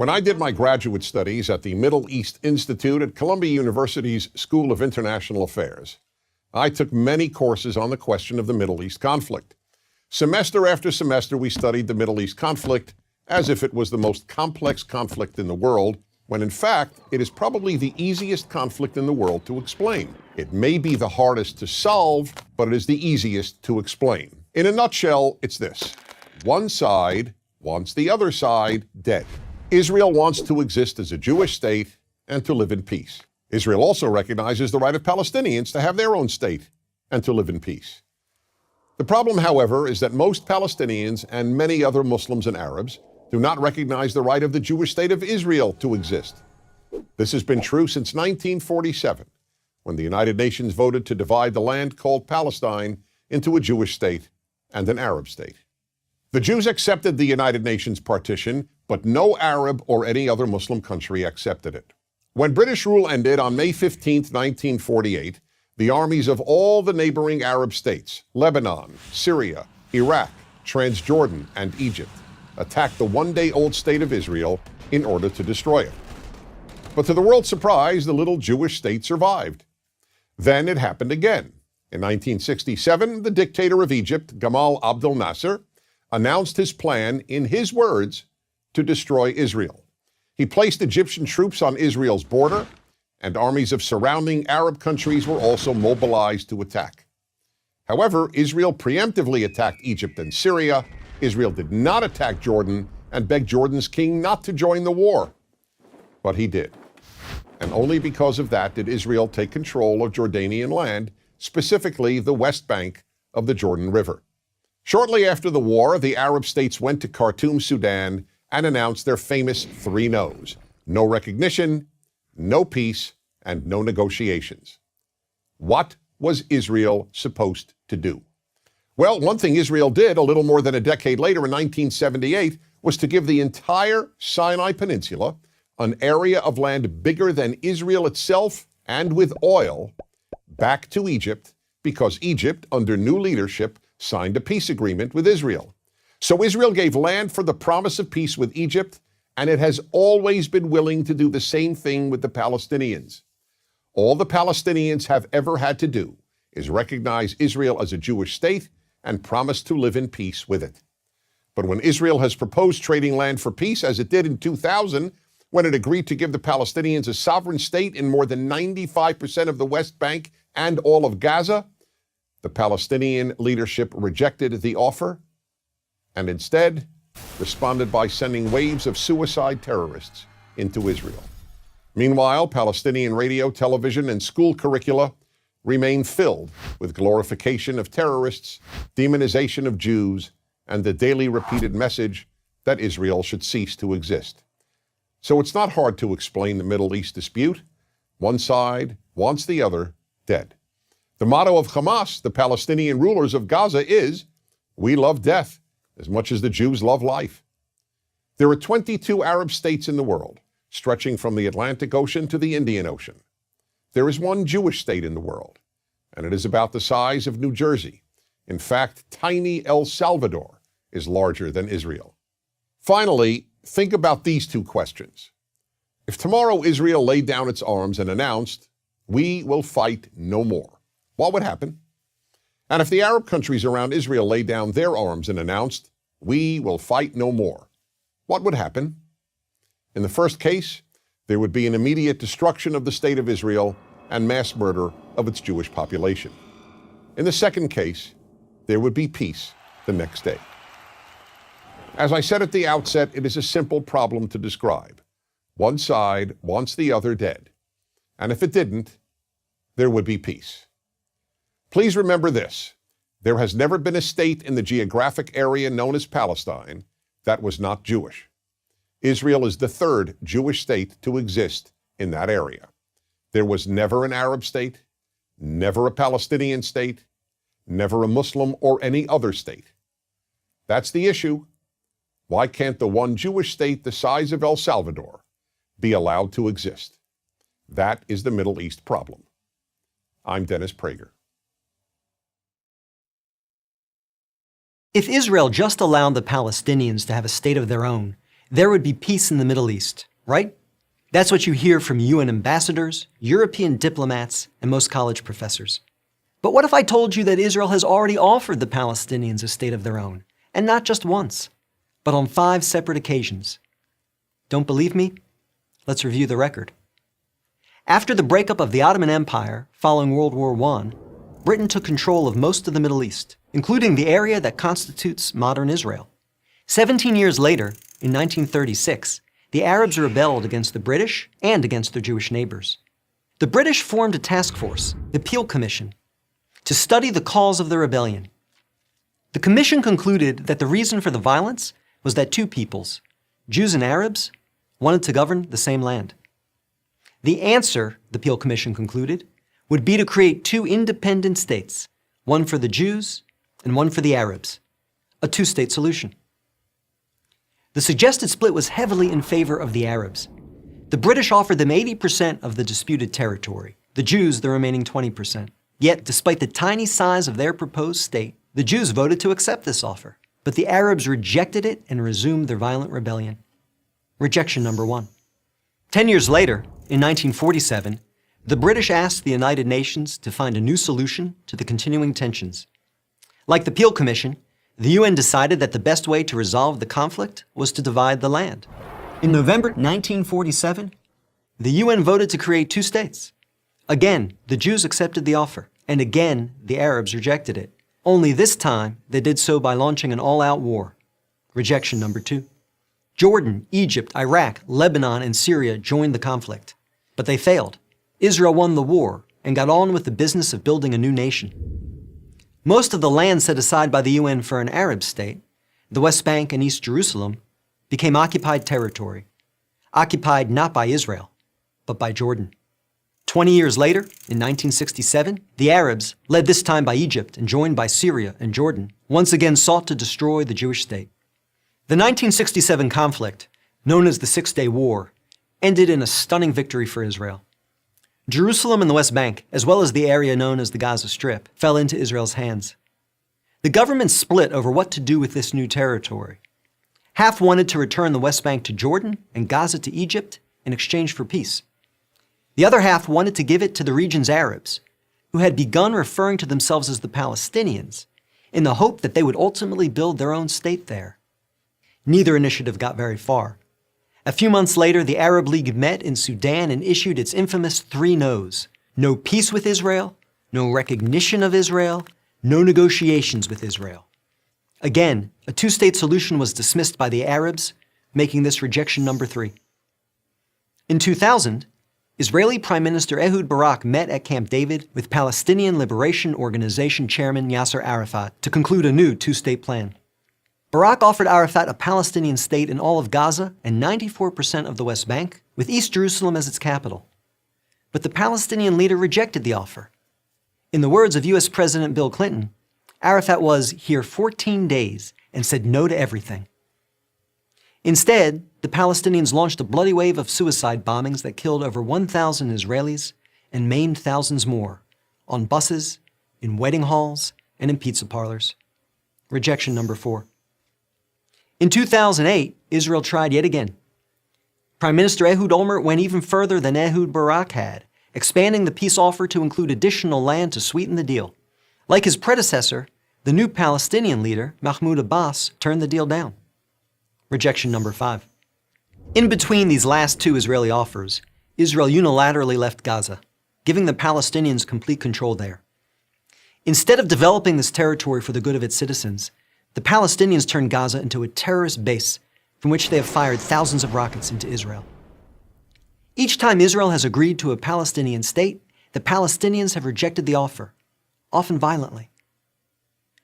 When I did my graduate studies at the Middle East Institute at Columbia University's School of International Affairs, I took many courses on the question of the Middle East conflict. Semester after semester, we studied the Middle East conflict as if it was the most complex conflict in the world, when in fact, it is probably the easiest conflict in the world to explain. It may be the hardest to solve, but it is the easiest to explain. In a nutshell, it's this. One side wants the other side dead. Israel wants to exist as a Jewish state and to live in peace. Israel also recognizes the right of Palestinians to have their own state and to live in peace. The problem, however, is that most Palestinians and many other Muslims and Arabs do not recognize the right of the Jewish state of Israel to exist. This has been true since 1947, when the United Nations voted to divide the land called Palestine into a Jewish state and an Arab state. The Jews accepted the United Nations partition, but no Arab or any other Muslim country accepted it. When British rule ended on May 15, 1948, the armies of all the neighboring Arab states, Lebanon, Syria, Iraq, Transjordan, and Egypt, attacked the one-day-old state of Israel in order to destroy it. But to the world's surprise, the little Jewish state survived. Then it happened again. In 1967, the dictator of Egypt, Gamal Abdel Nasser, announced his plan, in his words, to destroy Israel. He placed Egyptian troops on Israel's border, and armies of surrounding Arab countries were also mobilized to attack. However, Israel preemptively attacked Egypt and Syria. Israel did not attack Jordan and begged Jordan's king not to join the war. But he did. And only because of that did Israel take control of Jordanian land, specifically the West Bank of the Jordan River. Shortly after the war, the Arab states went to Khartoum, Sudan, and announced their famous three no's: no recognition, no peace, and no negotiations. What was Israel supposed to do? Well, one thing Israel did a little more than a decade later in 1978 was to give the entire Sinai Peninsula, an area of land bigger than Israel itself and with oil, back to Egypt, because Egypt, under new leadership, signed a peace agreement with Israel. So Israel gave land for the promise of peace with Egypt, and it has always been willing to do the same thing with the Palestinians. All the Palestinians have ever had to do is recognize Israel as a Jewish state and promise to live in peace with it. But when Israel has proposed trading land for peace, as it did in 2000, when it agreed to give the Palestinians a sovereign state in more than 95% of the West Bank and all of Gaza, the Palestinian leadership rejected the offer and instead responded by sending waves of suicide terrorists into Israel. Meanwhile, Palestinian radio, television, and school curricula remain filled with glorification of terrorists, demonization of Jews, and the daily repeated message that Israel should cease to exist. So it's not hard to explain the Middle East dispute. One side wants the other dead. The motto of Hamas, the Palestinian rulers of Gaza, is, "We love death as much as the Jews love life." There are 22 Arab states in the world, stretching from the Atlantic Ocean to the Indian Ocean. There is one Jewish state in the world, and it is about the size of New Jersey. In fact, tiny El Salvador is larger than Israel. Finally, think about these two questions. If tomorrow Israel laid down its arms and announced, "We will fight no more," what would happen? And if the Arab countries around Israel laid down their arms and announced, "We will fight no more," what would happen? In the first case, there would be an immediate destruction of the state of Israel and mass murder of its Jewish population. In the second case, there would be peace the next day. As I said at the outset, it is a simple problem to describe. One side wants the other dead. And if it didn't, there would be peace. Please remember this: there has never been a state in the geographic area known as Palestine that was not Jewish. Israel is the third Jewish state to exist in that area. There was never an Arab state, never a Palestinian state, never a Muslim or any other state. That's the issue. Why can't the one Jewish state the size of El Salvador be allowed to exist? That is the Middle East problem. I'm Dennis Prager. If Israel just allowed the Palestinians to have a state of their own, there would be peace in the Middle East, right? That's what you hear from UN ambassadors, European diplomats, and most college professors. But what if I told you that Israel has already offered the Palestinians a state of their own, and not just once, but on 5 separate occasions? Don't believe me? Let's review the record. After the breakup of the Ottoman Empire following World War I, Britain took control of most of the Middle East, including the area that constitutes modern Israel. 17 years later, in 1936, the Arabs rebelled against the British and against their Jewish neighbors. The British formed a task force, the Peel Commission, to study the cause of the rebellion. The commission concluded that the reason for the violence was that 2 peoples, Jews and Arabs, wanted to govern the same land. The answer, the Peel Commission concluded, would be to create 2 independent states, one for the Jews and one for the Arabs, a 2-state solution. The suggested split was heavily in favor of the Arabs. The British offered them 80% of the disputed territory, the Jews the remaining 20%. Yet, despite the tiny size of their proposed state, the Jews voted to accept this offer. But the Arabs rejected it and resumed their violent rebellion. Rejection number 1. 10 years later, in 1947, the British asked the United Nations to find a new solution to the continuing tensions. Like the Peel Commission, the UN decided that the best way to resolve the conflict was to divide the land. In November 1947, the UN voted to create 2 states. Again, the Jews accepted the offer, and again, the Arabs rejected it. Only this time, they did so by launching an all-out war. Rejection number 2. Jordan, Egypt, Iraq, Lebanon, and Syria joined the conflict. But they failed. Israel won the war and got on with the business of building a new nation. Most of the land set aside by the UN for an Arab state, the West Bank and East Jerusalem, became occupied territory. Occupied not by Israel, but by Jordan. 20 years later, in 1967, the Arabs, led this time by Egypt and joined by Syria and Jordan, once again sought to destroy the Jewish state. The 1967 conflict, known as the Six-Day War, ended in a stunning victory for Israel. Jerusalem and the West Bank, as well as the area known as the Gaza Strip, fell into Israel's hands. The government split over what to do with this new territory. Half wanted to return the West Bank to Jordan and Gaza to Egypt in exchange for peace. The other half wanted to give it to the region's Arabs, who had begun referring to themselves as the Palestinians, in the hope that they would ultimately build their own state there. Neither initiative got very far. A few months later, the Arab League met in Sudan and issued its infamous 3 no's. No peace with Israel, no recognition of Israel, no negotiations with Israel. Again, a 2-state solution was dismissed by the Arabs, making this rejection number 3. In 2000, Israeli Prime Minister Ehud Barak met at Camp David with Palestinian Liberation Organization Chairman Yasser Arafat to conclude a new 2-state plan. Barak offered Arafat a Palestinian state in all of Gaza and 94% of the West Bank, with East Jerusalem as its capital. But the Palestinian leader rejected the offer. In the words of U.S. President Bill Clinton, Arafat was here 14 days and said no to everything. Instead, the Palestinians launched a bloody wave of suicide bombings that killed over 1,000 Israelis and maimed thousands more, on buses, in wedding halls, and in pizza parlors. Rejection number 4. In 2008, Israel tried yet again. Prime Minister Ehud Olmert went even further than Ehud Barak had, expanding the peace offer to include additional land to sweeten the deal. Like his predecessor, the new Palestinian leader, Mahmoud Abbas, turned the deal down. Rejection number 5. In between these last 2 Israeli offers, Israel unilaterally left Gaza, giving the Palestinians complete control there. Instead of developing this territory for the good of its citizens, the Palestinians turned Gaza into a terrorist base from which they have fired thousands of rockets into Israel. Each time Israel has agreed to a Palestinian state, the Palestinians have rejected the offer, often violently.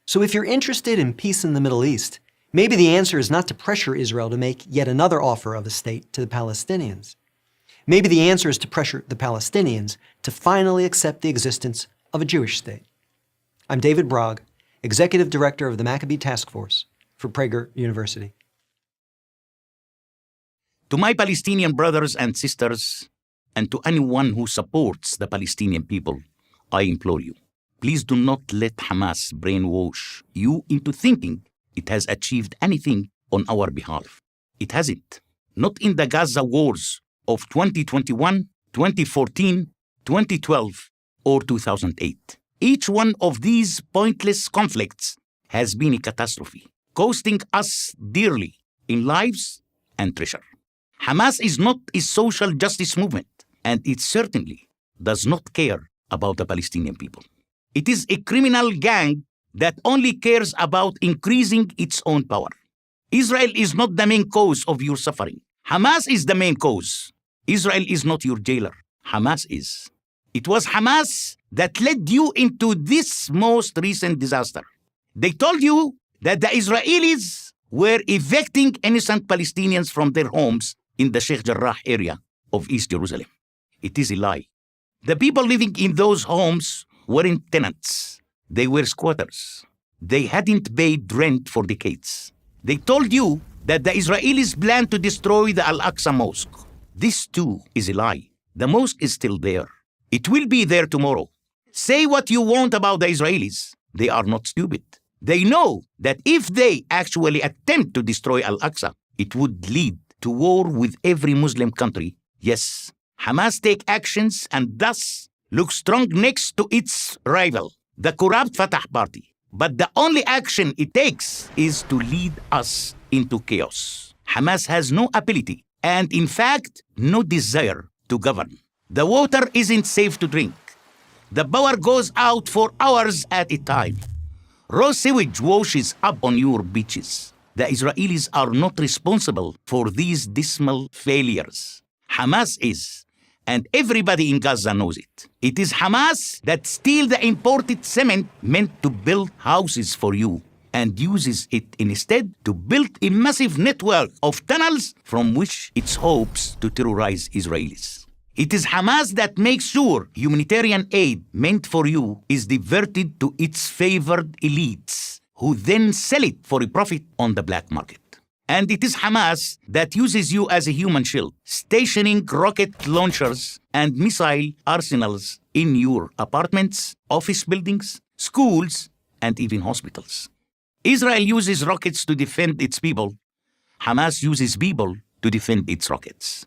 So if you're interested in peace in the Middle East, maybe the answer is not to pressure Israel to make yet another offer of a state to the Palestinians. Maybe the answer is to pressure the Palestinians to finally accept the existence of a Jewish state. I'm David Brog, Executive Director of the Maccabee Task Force for Prager University. To my Palestinian brothers and sisters, and to anyone who supports the Palestinian people, I implore you, please do not let Hamas brainwash you into thinking it has achieved anything on our behalf. It hasn't. Not in the Gaza wars of 2021, 2014, 2012, or 2008. Each one of these pointless conflicts has been a catastrophe, costing us dearly in lives and treasure. Hamas is not a social justice movement, and it certainly does not care about the Palestinian people. It is a criminal gang that only cares about increasing its own power. Israel is not the main cause of your suffering. Hamas is the main cause. Israel is not your jailer. Hamas is. It was Hamas that led you into this most recent disaster. They told you that the Israelis were evicting innocent Palestinians from their homes in the Sheikh Jarrah area of East Jerusalem. It is a lie. The people living in those homes weren't tenants. They were squatters. They hadn't paid rent for decades. They told you that the Israelis planned to destroy the Al-Aqsa Mosque. This too is a lie. The mosque is still there. It will be there tomorrow. Say what you want about the Israelis. They are not stupid. They know that if they actually attempt to destroy Al-Aqsa, it would lead to war with every Muslim country. Yes, Hamas take actions and thus look strong next to its rival, the corrupt Fatah party. But the only action it takes is to lead us into chaos. Hamas has no ability and, in fact, no desire to govern. The water isn't safe to drink. The power goes out for hours at a time. Raw sewage washes up on your beaches. The Israelis are not responsible for these dismal failures. Hamas is. And everybody in Gaza knows it. It is Hamas that steals the imported cement meant to build houses for you and uses it instead to build a massive network of tunnels from which it hopes to terrorize Israelis. It is Hamas that makes sure humanitarian aid meant for you is diverted to its favored elites, who then sell it for a profit on the black market. And it is Hamas that uses you as a human shield, stationing rocket launchers and missile arsenals in your apartments, office buildings, schools, and even hospitals. Israel uses rockets to defend its people. Hamas uses people to defend its rockets.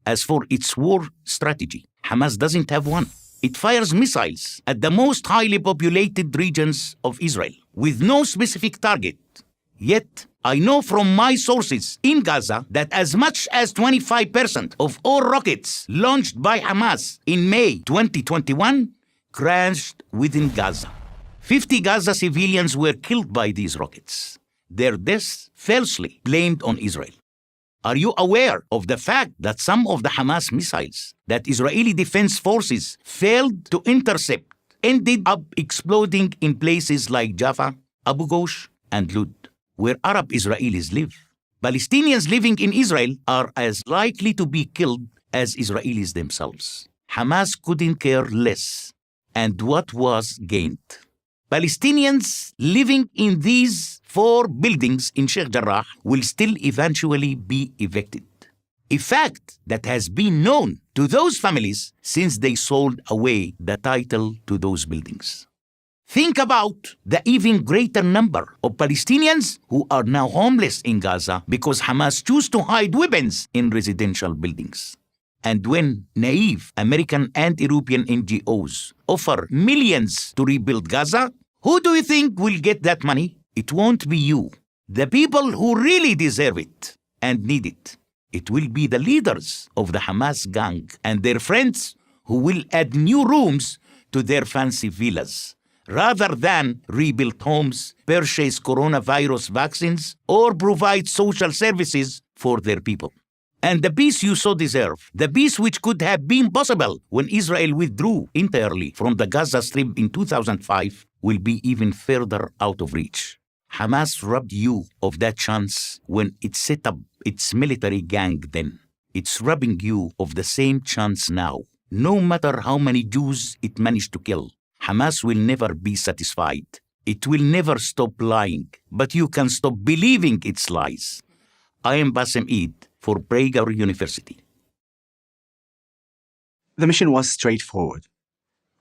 As for its war strategy, Hamas doesn't have one. It fires missiles at the most highly populated regions of Israel with no specific target. Yet, I know from my sources in Gaza that as much as 25% of all rockets launched by Hamas in May 2021 crashed within Gaza. 50 Gaza civilians were killed by these rockets. Their deaths falsely blamed on Israel. Are you aware of the fact that some of the Hamas missiles that Israeli defense forces failed to intercept ended up exploding in places like Jaffa, Abu Ghosh, and Lud, where Arab Israelis live? Palestinians living in Israel are as likely to be killed as Israelis themselves. Hamas couldn't care less. And what was gained? Palestinians living in these 4 buildings in Sheikh Jarrah will still eventually be evicted. A fact that has been known to those families since they sold away the title to those buildings. Think about the even greater number of Palestinians who are now homeless in Gaza because Hamas choose to hide weapons in residential buildings. And when naive American and European NGOs offer millions to rebuild Gaza, who do you think will get that money? It won't be you. The people who really deserve it and need it. It will be the leaders of the Hamas gang and their friends who will add new rooms to their fancy villas, rather than rebuild homes, purchase coronavirus vaccines, or provide social services for their people. And the peace you so deserve, the peace which could have been possible when Israel withdrew entirely from the Gaza Strip in 2005, will be even further out of reach. Hamas robbed you of that chance when it set up its military gang then. It's robbing you of the same chance now. No matter how many Jews it managed to kill, Hamas will never be satisfied. It will never stop lying, but you can stop believing its lies. I am Bassem Eid for Prager University. The mission was straightforward.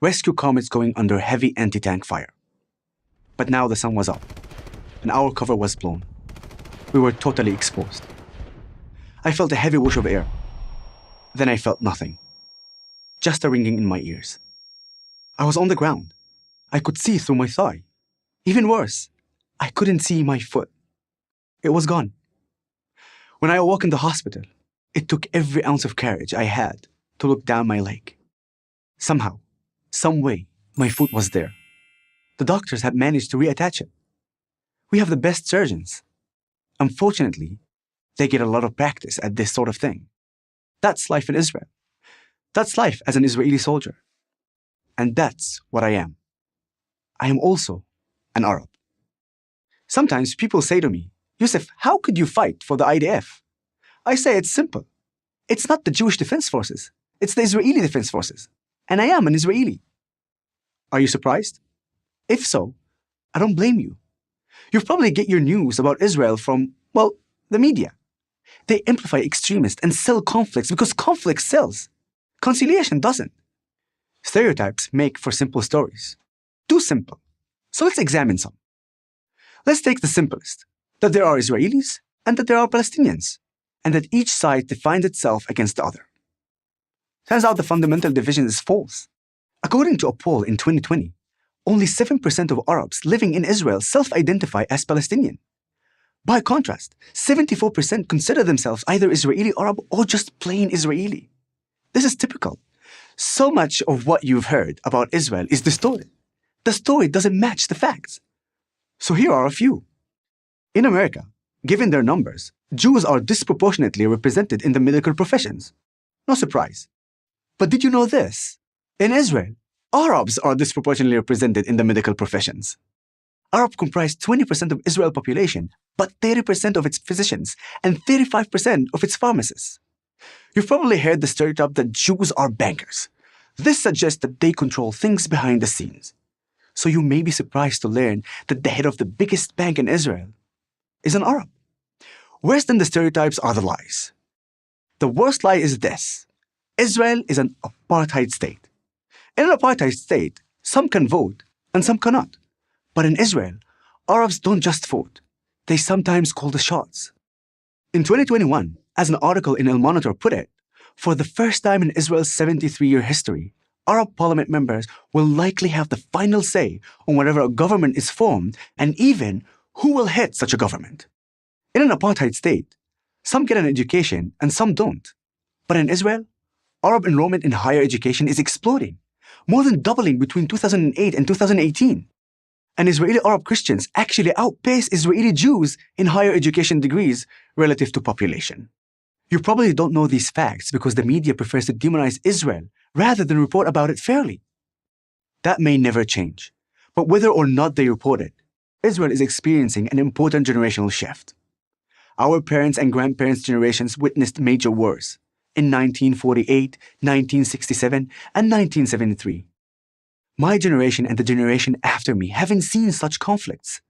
Rescue comets going under heavy anti-tank fire. But now the sun was up, and our cover was blown. We were totally exposed. I felt a heavy whoosh of air. Then I felt nothing. Just a ringing in my ears. I was on the ground. I could see through my thigh. Even worse, I couldn't see my foot. It was gone. When I awoke in the hospital, it took every ounce of courage I had to look down my leg. Somehow, some way, my foot was there. The doctors had managed to reattach it. We have the best surgeons. Unfortunately, they get a lot of practice at this sort of thing. That's life in Israel. That's life as an Israeli soldier. And that's what I am. I am also an Arab. Sometimes people say to me, Yusuf, how could you fight for the IDF? I say it's simple. It's not the Jewish Defense Forces. It's the Israeli Defense Forces. And I am an Israeli. Are you surprised? If so, I don't blame you. You probably get your news about Israel from, well, the media. They amplify extremists and sell conflicts because conflict sells. Conciliation doesn't. Stereotypes make for simple stories. Too simple. So let's examine some. Let's take the simplest, that there are Israelis and that there are Palestinians, and that each side defines itself against the other. Turns out the fundamental division is false. According to a poll in 2020, only 7% of Arabs living in Israel self-identify as Palestinian. By contrast, 74% consider themselves either Israeli Arab or just plain Israeli. This is typical. So much of what you've heard about Israel is distorted. The story doesn't match the facts. So here are a few. In America, given their numbers, Jews are disproportionately represented in the medical professions. No surprise. But did you know this? In Israel, Arabs are disproportionately represented in the medical professions. Arabs comprise 20% of Israel's population, but 30% of its physicians and 35% of its pharmacists. You've probably heard the stereotype that Jews are bankers. This suggests that they control things behind the scenes. So you may be surprised to learn that the head of the biggest bank in Israel is an Arab. Worse than the stereotypes are the lies. The worst lie is this: Israel is an apartheid state. In an apartheid state, some can vote and some cannot. But in Israel, Arabs don't just vote. They sometimes call the shots. In 2021, as an article in El Monitor put it, for the first time in Israel's 73-year history, Arab parliament members will likely have the final say on whether a government is formed and even who will head such a government. In an apartheid state, some get an education and some don't. But in Israel, Arab enrollment in higher education is exploding, more than doubling between 2008 and 2018. And Israeli Arab Christians actually outpace Israeli Jews in higher education degrees relative to population. You probably don't know these facts because the media prefers to demonize Israel rather than report about it fairly. That may never change, but whether or not they report it, Israel is experiencing an important generational shift. Our parents' and grandparents' generations witnessed major wars in 1948, 1967, and 1973. My generation and the generation after me haven't seen such conflicts,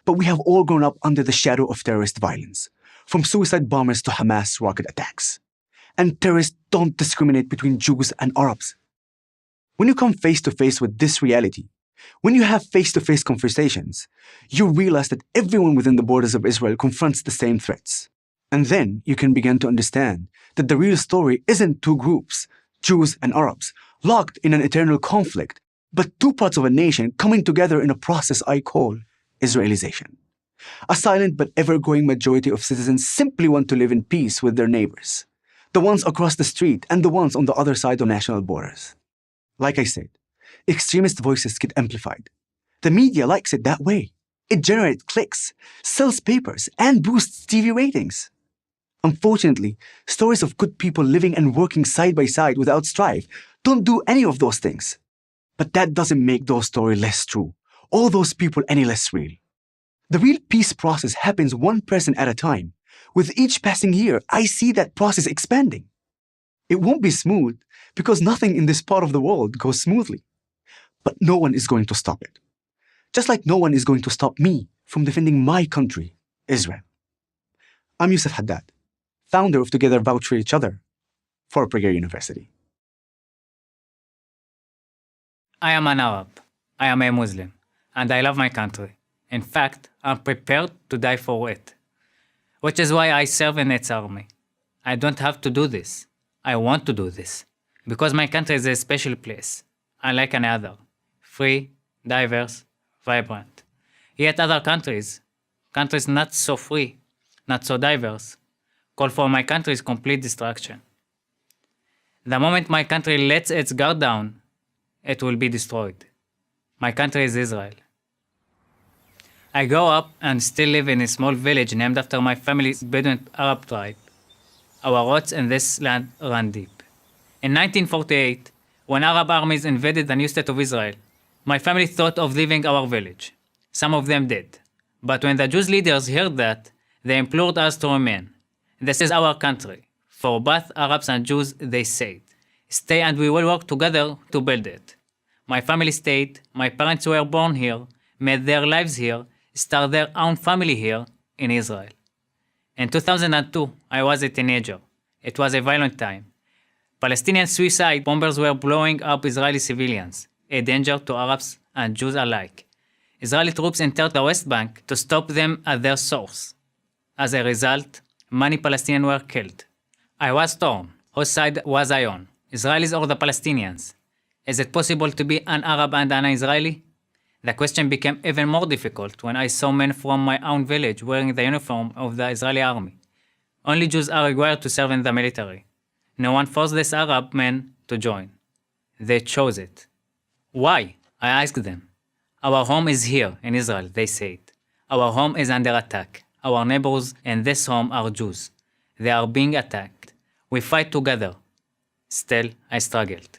but we have all grown up under the shadow of terrorist violence, from suicide bombers to Hamas rocket attacks. And terrorists don't discriminate between Jews and Arabs. When you come face to face with this reality, when you have face-to-face conversations, you realize that everyone within the borders of Israel confronts the same threats. And then you can begin to understand that the real story isn't two groups, Jews and Arabs, locked in an eternal conflict, but two parts of a nation coming together in a process I call Israelization. A silent but ever-growing majority of citizens simply want to live in peace with their neighbors, the ones across the street and the ones on the other side of national borders. Like I said, extremist voices get amplified. The media likes it that way. It generates clicks, sells papers, and boosts TV ratings. Unfortunately, stories of good people living and working side by side without strife don't do any of those things. But that doesn't make those stories less true, or those people any less real. The real peace process happens one person at a time. With each passing year, I see that process expanding. It won't be smooth because nothing in this part of the world goes smoothly. But no one is going to stop it. Just like no one is going to stop me from defending my country, Israel. I'm Yusuf Haddad, founder of Together Vouch for Each Other for Prager University. I am an Arab. I am a Muslim. And I love my country. In fact, I'm prepared to die for it. Which is why I serve in its army. I don't have to do this. I want to do this. Because my country is a special place, unlike any other. Free, diverse, vibrant. Yet other countries not so free, not so diverse, call for my country's complete destruction. The moment my country lets its guard down, it will be destroyed. My country is Israel. I grew up and still live in a small village named after my family's Bedouin Arab tribe. Our roots in this land run deep. In 1948, when Arab armies invaded the new state of Israel, my family thought of leaving our village. Some of them did. But when the Jewish leaders heard that, they implored us to remain. This is our country. For both Arabs and Jews, they said, stay and we will work together to build it. My family stayed, my parents were born here, made their lives here, started their own family here in Israel. In 2002, I was a teenager. It was a violent time. Palestinian suicide bombers were blowing up Israeli civilians, a danger to Arabs and Jews alike. Israeli troops entered the West Bank to stop them at their source. As a result, many Palestinians were killed. I was torn. Whose side was I on? Israelis or the Palestinians? Is it possible to be an Arab and an Israeli? The question became even more difficult when I saw men from my own village wearing the uniform of the Israeli army. Only Jews are required to serve in the military. No one forced these Arab men to join. They chose it. Why? I asked them. Our home is here in Israel, they said. Our home is under attack. Our neighbors in this home are Jews. They are being attacked. We fight together. Still, I struggled.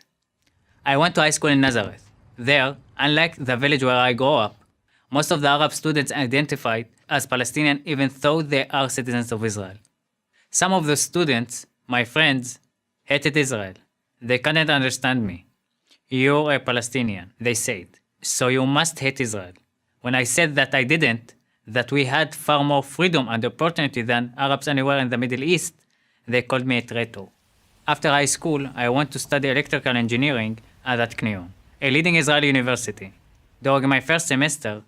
I went to high school in Nazareth. There, unlike the village where I grew up, most of the Arab students identified as Palestinian even though they are citizens of Israel. Some of the students, my friends, hated Israel. They couldn't understand me. You're a Palestinian, they said, so you must hate Israel. When I said that I didn't, that we had far more freedom and opportunity than Arabs anywhere in the Middle East, they called me a traitor. After high school, I went to study electrical engineering at Knion, a leading Israeli university. During my first semester,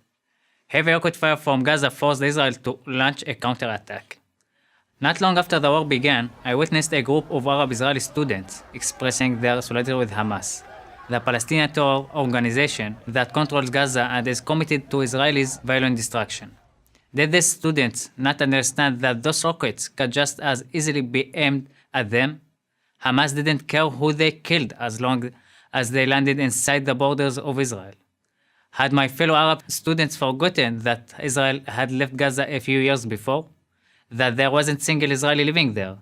heavy rocket fire from Gaza forced Israel to launch a counterattack. Not long after the war began, I witnessed a group of Arab Israeli students expressing their solidarity with Hamas, the Palestinian terror organization that controls Gaza and is committed to Israelis' violent destruction. Did these students not understand that those rockets could just as easily be aimed at them? Hamas didn't care who they killed as long as they landed inside the borders of Israel. Had my fellow Arab students forgotten that Israel had left Gaza a few years before? That there wasn't a single Israeli living there?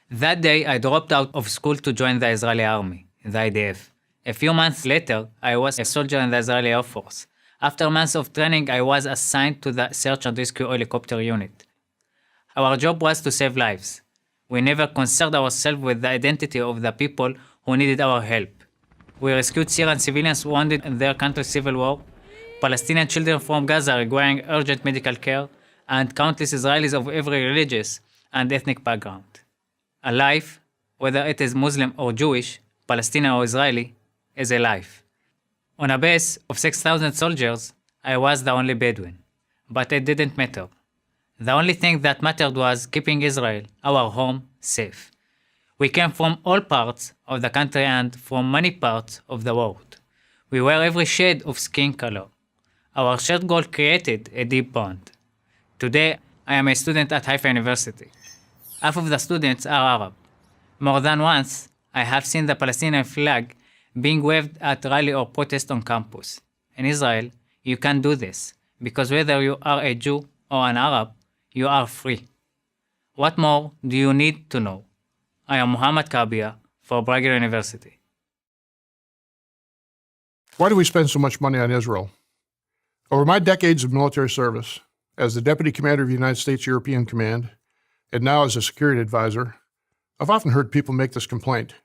That day, I dropped out of school to join the Israeli army, the IDF. A few months later, I was a soldier in the Israeli Air Force. After months of training, I was assigned to the Search and Rescue Helicopter Unit. Our job was to save lives. We never concerned ourselves with the identity of the people who needed our help. We rescued Syrian civilians wounded in their country's civil war, Palestinian children from Gaza requiring urgent medical care, and countless Israelis of every religious and ethnic background. A life, whether it is Muslim or Jewish, Palestinian or Israeli, is a life. On a base of 6,000 soldiers, I was the only Bedouin. But it didn't matter. The only thing that mattered was keeping Israel, our home, safe. We came from all parts of the country and from many parts of the world. We wear every shade of skin color. Our shared goal created a deep bond. Today, I am a student at Haifa University. Half of the students are Arab. More than once, I have seen the Palestinian flag being waved at rally or protest on campus. In Israel, you can do this, because whether you are a Jew or an Arab, you are free. What more do you need to know? I am Muhammad Kabia for Braga University. Why do we spend so much money on Israel? Over my decades of military service, as the Deputy Commander of the United States European Command, and now as a security advisor, I've often heard people make this complaint.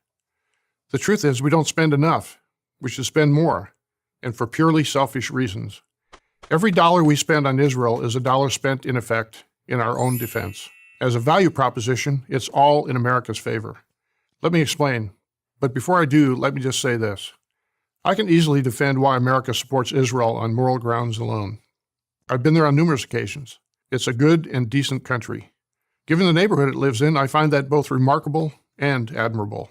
The truth is, we don't spend enough. We should spend more, and for purely selfish reasons. Every dollar we spend on Israel is a dollar spent, in effect, in our own defense. As a value proposition, it's all in America's favor. Let me explain, but before I do, let me just say this. I can easily defend why America supports Israel on moral grounds alone. I've been there on numerous occasions. It's a good and decent country. Given the neighborhood it lives in, I find that both remarkable and admirable.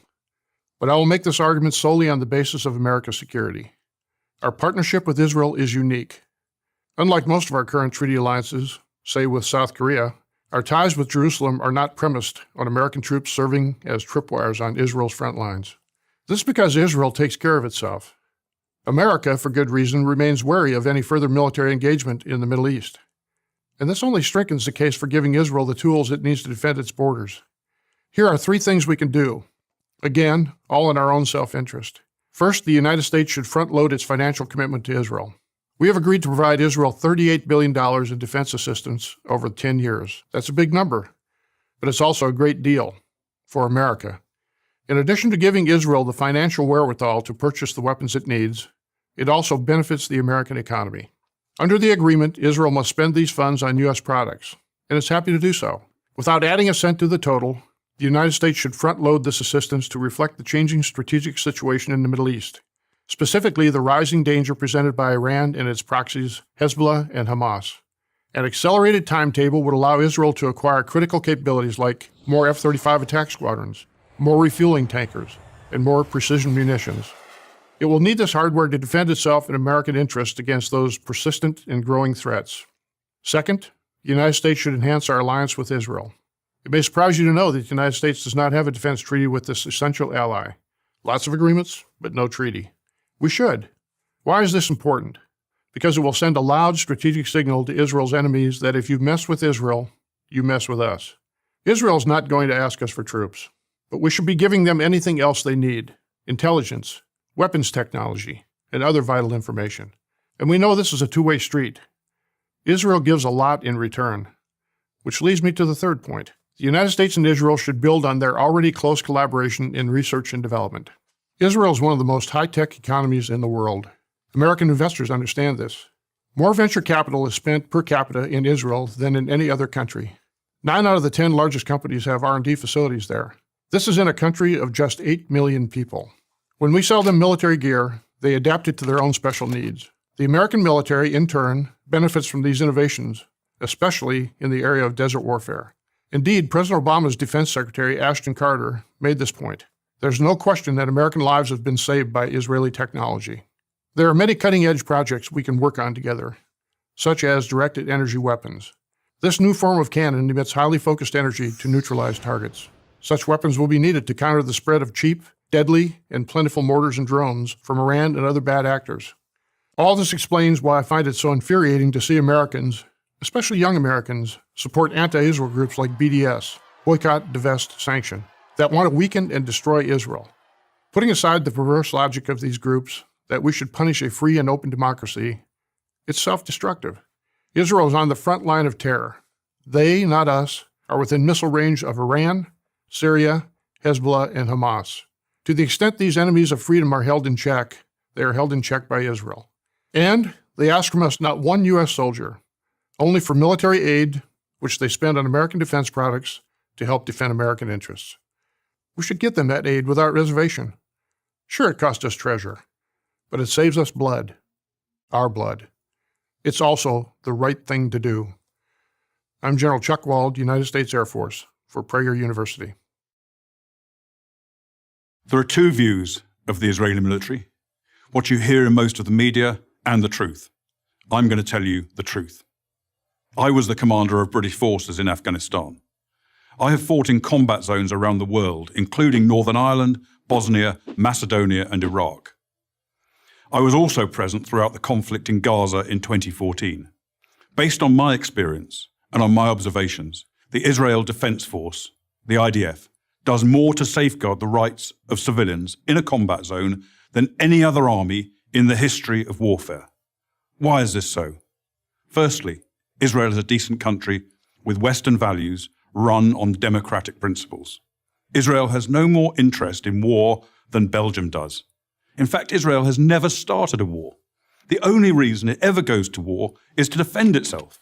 But I will make this argument solely on the basis of America's security. Our partnership with Israel is unique. Unlike most of our current treaty alliances, say with South Korea, our ties with Jerusalem are not premised on American troops serving as tripwires on Israel's front lines. This is because Israel takes care of itself. America, for good reason, remains wary of any further military engagement in the Middle East. And this only strengthens the case for giving Israel the tools it needs to defend its borders. Here are 3 things we can do. Again, all in our own self-interest. First, the United States should front-load its financial commitment to Israel. We have agreed to provide Israel $38 billion in defense assistance over 10 years. That's a big number, but it's also a great deal for America. In addition to giving Israel the financial wherewithal to purchase the weapons it needs, it also benefits the American economy. Under the agreement, Israel must spend these funds on U.S. products, and it's happy to do so. Without adding a cent to the total, the United States should front-load this assistance to reflect the changing strategic situation in the Middle East, specifically the rising danger presented by Iran and its proxies, Hezbollah and Hamas. An accelerated timetable would allow Israel to acquire critical capabilities like more F-35 attack squadrons, more refueling tankers, and more precision munitions. It will need this hardware to defend itself in American interest against those persistent and growing threats. Second, the United States should enhance our alliance with Israel. It may surprise you to know that the United States does not have a defense treaty with this essential ally. Lots of agreements, but no treaty. We should. Why is this important? Because it will send a loud strategic signal to Israel's enemies that if you mess with Israel, you mess with us. Israel is not going to ask us for troops, but we should be giving them anything else they need: intelligence, weapons technology, and other vital information. And we know this is a two-way street. Israel gives a lot in return. Which leads me to the third point. The United States and Israel should build on their already close collaboration in research and development. Israel is one of the most high-tech economies in the world. American investors understand this. More venture capital is spent per capita in Israel than in any other country. 9 out of the 10 largest companies have R&D facilities there. This is in a country of just 8 million people. When we sell them military gear, they adapt it to their own special needs. The American military, in turn, benefits from these innovations, especially in the area of desert warfare. Indeed, President Obama's Defense Secretary, Ashton Carter, made this point. There's no question that American lives have been saved by Israeli technology. There are many cutting-edge projects we can work on together, such as directed energy weapons. This new form of cannon emits highly focused energy to neutralize targets. Such weapons will be needed to counter the spread of cheap, deadly, and plentiful mortars and drones from Iran and other bad actors. All this explains why I find it so infuriating to see Americans, especially young Americans, support anti-Israel groups like BDS, Boycott, Divest, Sanction, that want to weaken and destroy Israel. Putting aside the perverse logic of these groups that we should punish a free and open democracy, it's self-destructive. Israel is on the front line of terror. They, not us, are within missile range of Iran, Syria, Hezbollah, and Hamas. To the extent these enemies of freedom are held in check, they are held in check by Israel. And they ask from us not one U.S. soldier, only for military aid, which they spend on American defense products to help defend American interests. We should get them that aid without reservation. Sure, it costs us treasure, but it saves us blood, our blood. It's also the right thing to do. I'm General Chuck Wald, United States Air Force, for Prager University. There are 2 views of the Israeli military, what you hear in most of the media and the truth. I'm going to tell you the truth. I was the commander of British forces in Afghanistan. I have fought in combat zones around the world, including Northern Ireland, Bosnia, Macedonia, and Iraq. I was also present throughout the conflict in Gaza in 2014. Based on my experience and on my observations, the Israel Defense Force, the IDF, does more to safeguard the rights of civilians in a combat zone than any other army in the history of warfare. Why is this so? Firstly, Israel is a decent country with Western values run on democratic principles. Israel has no more interest in war than Belgium does. In fact, Israel has never started a war. The only reason it ever goes to war is to defend itself.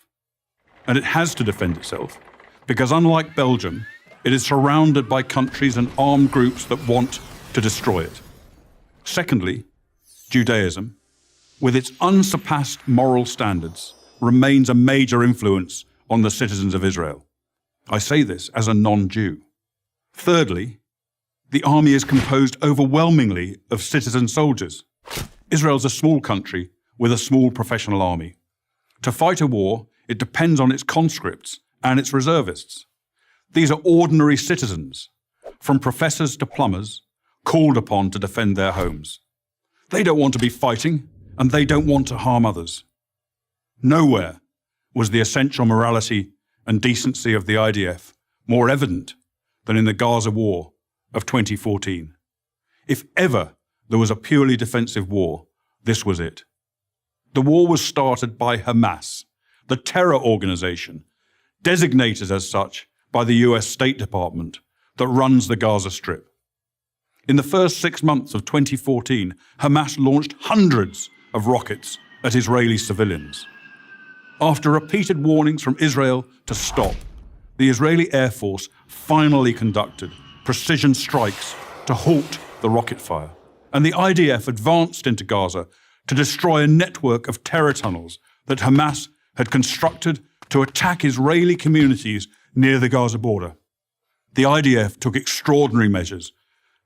And it has to defend itself because, unlike Belgium, it is surrounded by countries and armed groups that want to destroy it. Secondly, Judaism, with its unsurpassed moral standards, remains a major influence on the citizens of Israel. I say this as a non-Jew. Thirdly, the army is composed overwhelmingly of citizen soldiers. Israel's a small country with a small professional army. To fight a war, it depends on its conscripts and its reservists. These are ordinary citizens, from professors to plumbers, called upon to defend their homes. They don't want to be fighting, and they don't want to harm others. Nowhere was the essential morality and decency of the IDF more evident than in the Gaza war of 2014. If ever there was a purely defensive war, this was it. The war was started by Hamas, the terror organization, designated as such by the US State Department that runs the Gaza Strip. In the first 6 months of 2014, Hamas launched hundreds of rockets at Israeli civilians. After repeated warnings from Israel to stop, the Israeli Air Force finally conducted precision strikes to halt the rocket fire, and the IDF advanced into Gaza to destroy a network of terror tunnels that Hamas had constructed to attack Israeli communities near the Gaza border. The IDF took extraordinary measures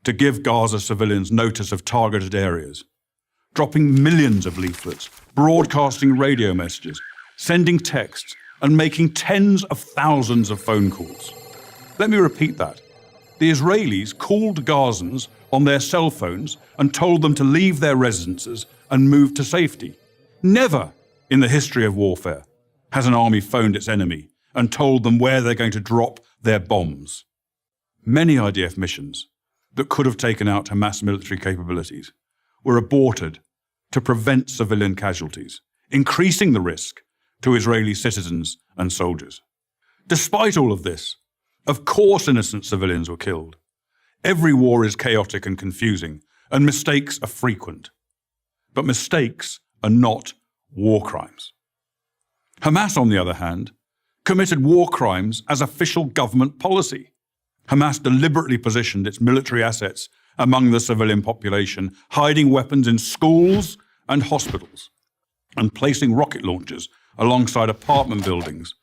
to give Gaza civilians notice of targeted areas, dropping millions of leaflets, broadcasting radio messages, sending texts, and making tens of thousands of phone calls. Let me repeat that. The Israelis called Gazans on their cell phones and told them to leave their residences and move to safety. Never in the history of warfare has an army phoned its enemy and told them where they're going to drop their bombs. Many IDF missions that could have taken out Hamas military capabilities were aborted to prevent civilian casualties, increasing the risk to Israeli citizens and soldiers. Despite all of this, of course innocent civilians were killed. Every war is chaotic and confusing, and mistakes are frequent. But mistakes are not war crimes. Hamas, on the other hand, committed war crimes as official government policy. Hamas deliberately positioned its military assets among the civilian population, hiding weapons in schools and hospitals, and placing rocket launchers alongside apartment buildings,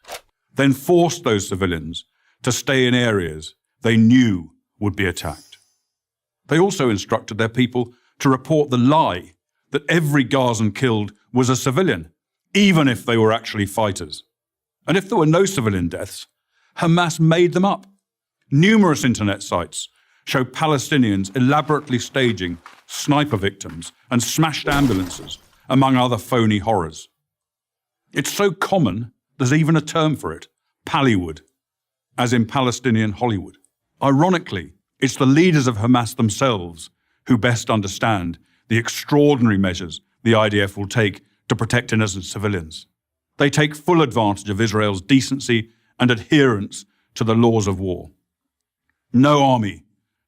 then forced those civilians to stay in areas they knew would be attacked. They also instructed their people to report the lie that every Gazan killed was a civilian, even if they were actually fighters. And if there were no civilian deaths, Hamas made them up. Numerous internet sites show Palestinians elaborately staging sniper victims and smashed ambulances, among other phony horrors. It's so common, there's even a term for it, Pallywood, as in Palestinian Hollywood. Ironically, it's the leaders of Hamas themselves who best understand the extraordinary measures the IDF will take to protect innocent civilians. They take full advantage of Israel's decency and adherence to the laws of war. No army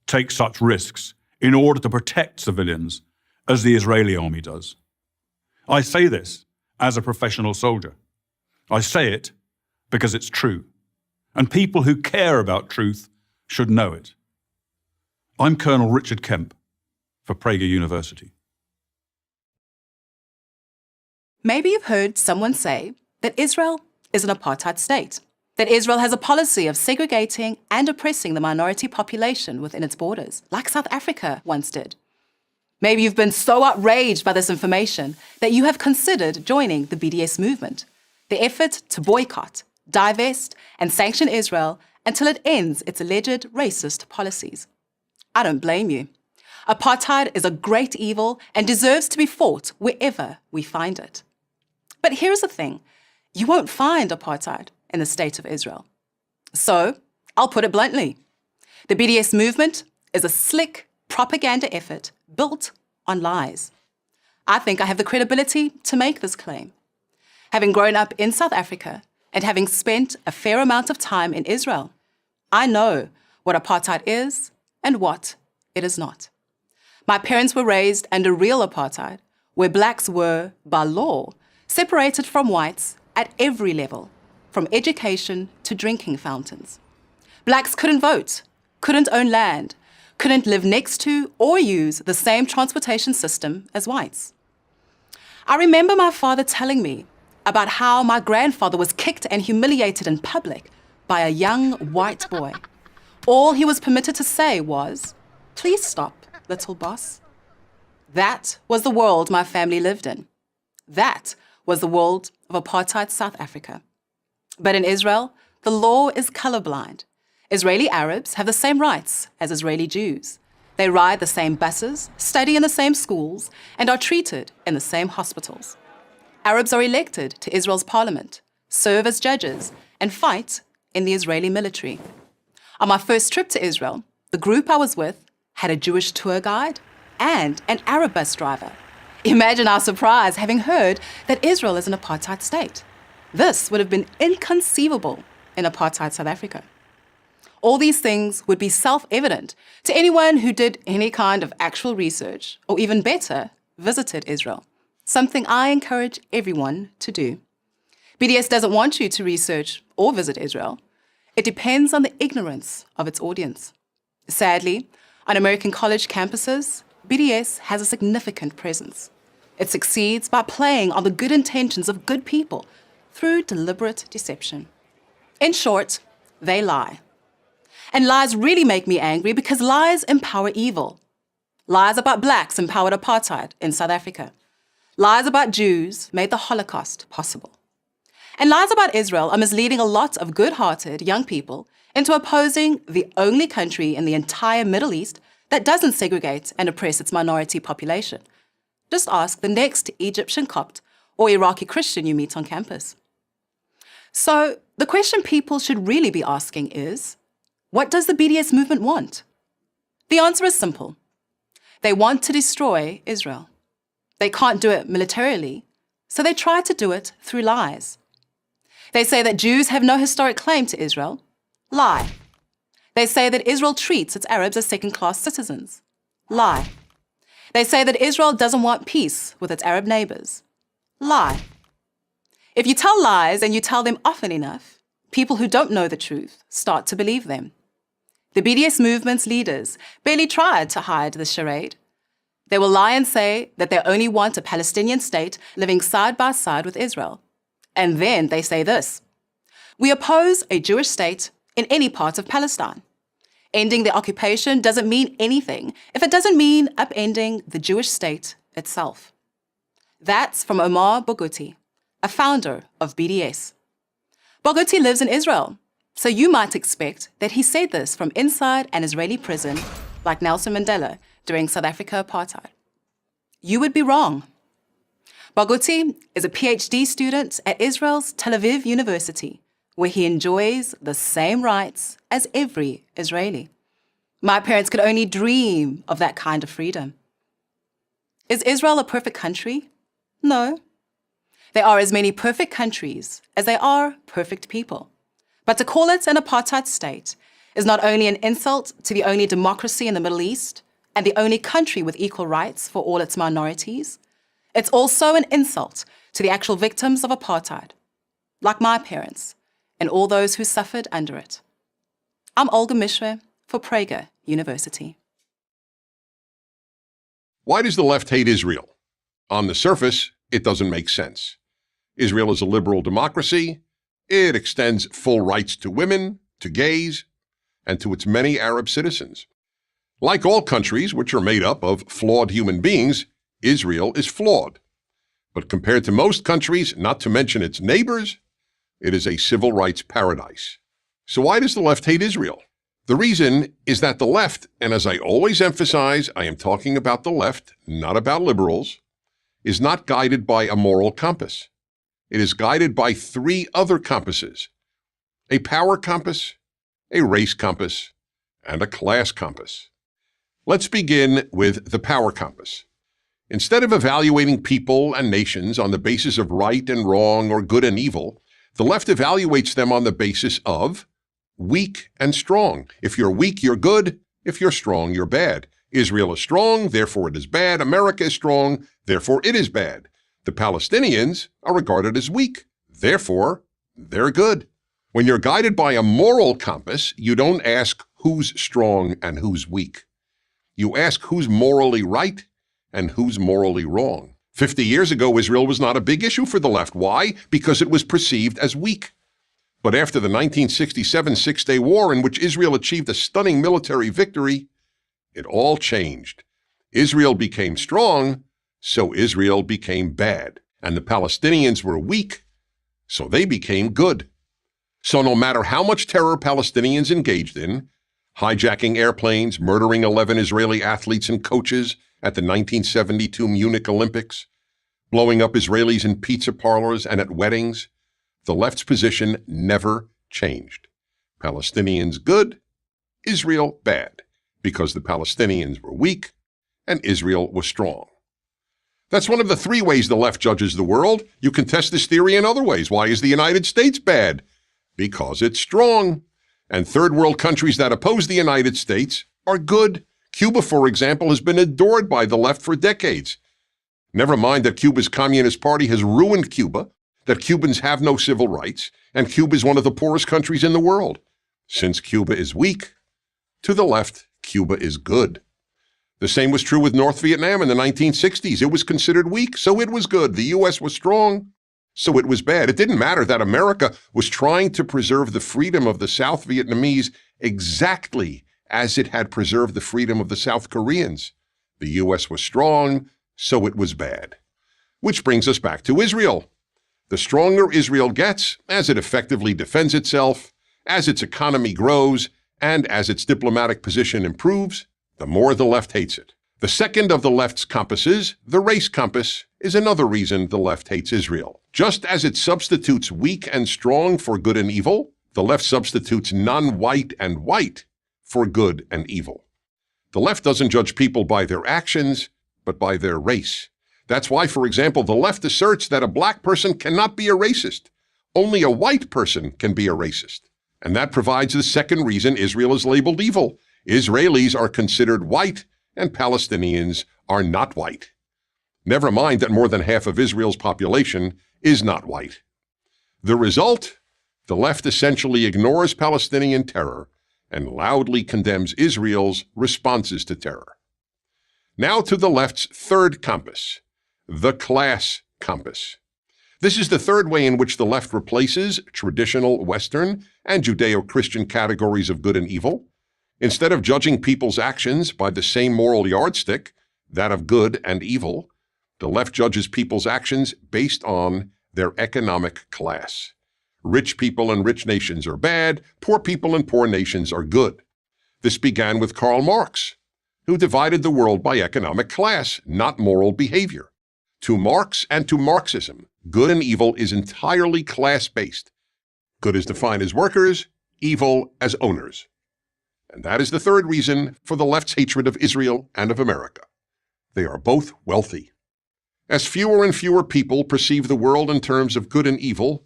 takes such risks in order to protect civilians as the Israeli army does. I say this as a professional soldier. I say it because it's true, and people who care about truth should know it. I'm Colonel Richard Kemp for Prager University. Maybe you've heard someone say that Israel is an apartheid state, that Israel has a policy of segregating and oppressing the minority population within its borders, like South Africa once did. Maybe you've been so outraged by this information that you have considered joining the BDS movement, the effort to boycott, divest, and sanction Israel until it ends its alleged racist policies. I don't blame you. Apartheid is a great evil and deserves to be fought wherever we find it. But here's the thing, you won't find apartheid in the state of Israel. So, I'll put it bluntly. The BDS movement is a slick propaganda effort built on lies. I think I have the credibility to make this claim. Having grown up in South Africa and having spent a fair amount of time in Israel, I know what apartheid is and what it is not. My parents were raised under real apartheid, where blacks were, by law, separated from whites at every level, from education to drinking fountains. Blacks couldn't vote, couldn't own land, couldn't live next to or use the same transportation system as whites. I remember my father telling me about how my grandfather was kicked and humiliated in public by a young white boy. All he was permitted to say was, "Please stop, little boss." That was the world my family lived in. That was the world of apartheid South Africa. But in Israel, the law is colorblind. Israeli Arabs have the same rights as Israeli Jews. They ride the same buses, study in the same schools, and are treated in the same hospitals. Arabs are elected to Israel's parliament, serve as judges, and fight in the Israeli military. On my first trip to Israel, the group I was with had a Jewish tour guide and an Arab bus driver. Imagine our surprise having heard that Israel is an apartheid state. This would have been inconceivable in apartheid South Africa. All these things would be self-evident to anyone who did any kind of actual research, or even better, visited Israel, something I encourage everyone to do. BDS doesn't want you to research or visit Israel. It depends on the ignorance of its audience. Sadly, on American college campuses, BDS has a significant presence. It succeeds by playing on the good intentions of good people through deliberate deception. In short, they lie. And lies really make me angry because lies empower evil. Lies about blacks empowered apartheid in South Africa. Lies about Jews made the Holocaust possible. And lies about Israel are misleading a lot of good-hearted young people into opposing the only country in the entire Middle East that doesn't segregate and oppress its minority population. Just ask the next Egyptian Copt or Iraqi Christian you meet on campus. So the question people should really be asking is, what does the BDS movement want? The answer is simple. They want to destroy Israel. They can't do it militarily, so they try to do it through lies. They say that Jews have no historic claim to Israel. Lie. They say that Israel treats its Arabs as second-class citizens. Lie. They say that Israel doesn't want peace with its Arab neighbors. Lie. If you tell lies and you tell them often enough, people who don't know the truth start to believe them. The BDS movement's leaders barely tried to hide the charade. They will lie and say that they only want a Palestinian state living side by side with Israel. And then they say this: we oppose a Jewish state in any part of Palestine. Ending the occupation doesn't mean anything if it doesn't mean upending the Jewish state itself. That's from Omar Boguti, a founder of BDS. Boguti lives in Israel, so you might expect that he said this from inside an Israeli prison, like Nelson Mandela during South Africa apartheid. You would be wrong. Boguti is a PhD student at Israel's Tel Aviv University, where he enjoys the same rights as every Israeli. My parents could only dream of that kind of freedom. Is Israel a perfect country? No. There are as many perfect countries as there are perfect people. But to call it an apartheid state is not only an insult to the only democracy in the Middle East and the only country with equal rights for all its minorities, it's also an insult to the actual victims of apartheid, like my parents and all those who suffered under it. I'm Olga Mishra for Prager University. Why does the left hate Israel? On the surface, it doesn't make sense. Israel is a liberal democracy. It extends full rights to women, to gays, and to its many Arab citizens. Like all countries, which are made up of flawed human beings, Israel is flawed. But compared to most countries, not to mention its neighbors, it is a civil rights paradise. So why does the left hate Israel? The reason is that the left, and as I always emphasize, I am talking about the left, not about liberals, is not guided by a moral compass. It is guided by three other compasses: a power compass, a race compass, and a class compass. Let's begin with the power compass. Instead of evaluating people and nations on the basis of right and wrong or good and evil, the left evaluates them on the basis of weak and strong. If you're weak, you're good. If you're strong, you're bad. Israel is strong, therefore it is bad. America is strong, therefore it is bad. The Palestinians are regarded as weak, therefore they're good. When you're guided by a moral compass, you don't ask who's strong and who's weak. You ask who's morally right and who's morally wrong. 50 years ago, Israel was not a big issue for the left. Why? Because it was perceived as weak. But after the 1967 Six-Day War, in which Israel achieved a stunning military victory, it all changed. Israel became strong, so Israel became bad. And the Palestinians were weak, so they became good. So no matter how much terror Palestinians engaged in, hijacking airplanes, murdering 11 Israeli athletes and coaches at the 1972 Munich Olympics, blowing up Israelis in pizza parlors and at weddings, the left's position never changed. Palestinians good, Israel bad, because the Palestinians were weak and Israel was strong. That's one of the three ways the left judges the world. You can test this theory in other ways. Why is the United States bad? Because it's strong. And third world countries that oppose the United States are good. Cuba, for example, has been adored by the left for decades. Never mind that Cuba's Communist Party has ruined Cuba, that Cubans have no civil rights, and Cuba is one of the poorest countries in the world. Since Cuba is weak, to the left, Cuba is good. The same was true with North Vietnam in the 1960s. It was considered weak, so it was good. The U.S. was strong, so it was bad. It didn't matter that America was trying to preserve the freedom of the South Vietnamese exactly as it had preserved the freedom of the South Koreans. The U.S. was strong, so it was bad. Which brings us back to Israel. The stronger Israel gets, as it effectively defends itself, as its economy grows, and as its diplomatic position improves, the more the left hates it. The second of the left's compasses, the race compass, is another reason the left hates Israel. Just as it substitutes weak and strong for good and evil, the left substitutes non-white and white for good and evil. The left doesn't judge people by their actions, but by their race. That's why, for example, the left asserts that a black person cannot be a racist. Only a white person can be a racist. And that provides the second reason Israel is labeled evil. Israelis are considered white and Palestinians are not white. Never mind that more than half of Israel's population is not white. The result? The left essentially ignores Palestinian terror and loudly condemns Israel's responses to terror. Now to the left's third compass, the class compass. This is the third way in which the left replaces traditional Western and Judeo-Christian categories of good and evil. Instead of judging people's actions by the same moral yardstick, that of good and evil, the left judges people's actions based on their economic class. Rich people and rich nations are bad, poor people and poor nations are good. This began with Karl Marx, who divided the world by economic class, not moral behavior. To Marx and to Marxism, good and evil is entirely class-based. Good is defined as workers, evil as owners. And that is the third reason for the left's hatred of Israel and of America. They are both wealthy. As fewer and fewer people perceive the world in terms of good and evil,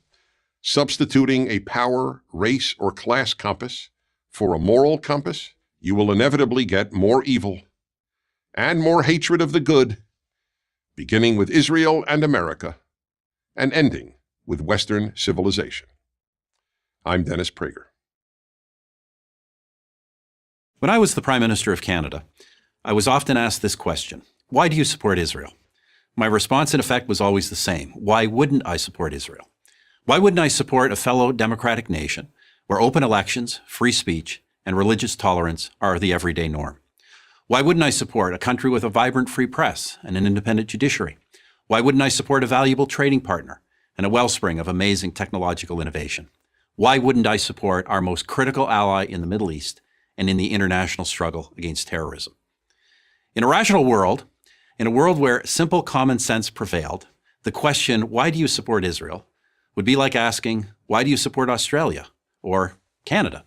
substituting a power, race, or class compass for a moral compass, you will inevitably get more evil and more hatred of the good, beginning with Israel and America and ending with Western civilization. I'm Dennis Prager. When I was the Prime Minister of Canada, I was often asked this question: why do you support Israel? My response, in effect, was always the same. Why wouldn't I support Israel? Why wouldn't I support a fellow democratic nation where open elections, free speech, and religious tolerance are the everyday norm? Why wouldn't I support a country with a vibrant free press and an independent judiciary? Why wouldn't I support a valuable trading partner and a wellspring of amazing technological innovation? Why wouldn't I support our most critical ally in the Middle East and in the international struggle against terrorism? In a rational world, in a world where simple common sense prevailed, the question, why do you support Israel, would be like asking, why do you support Australia or Canada?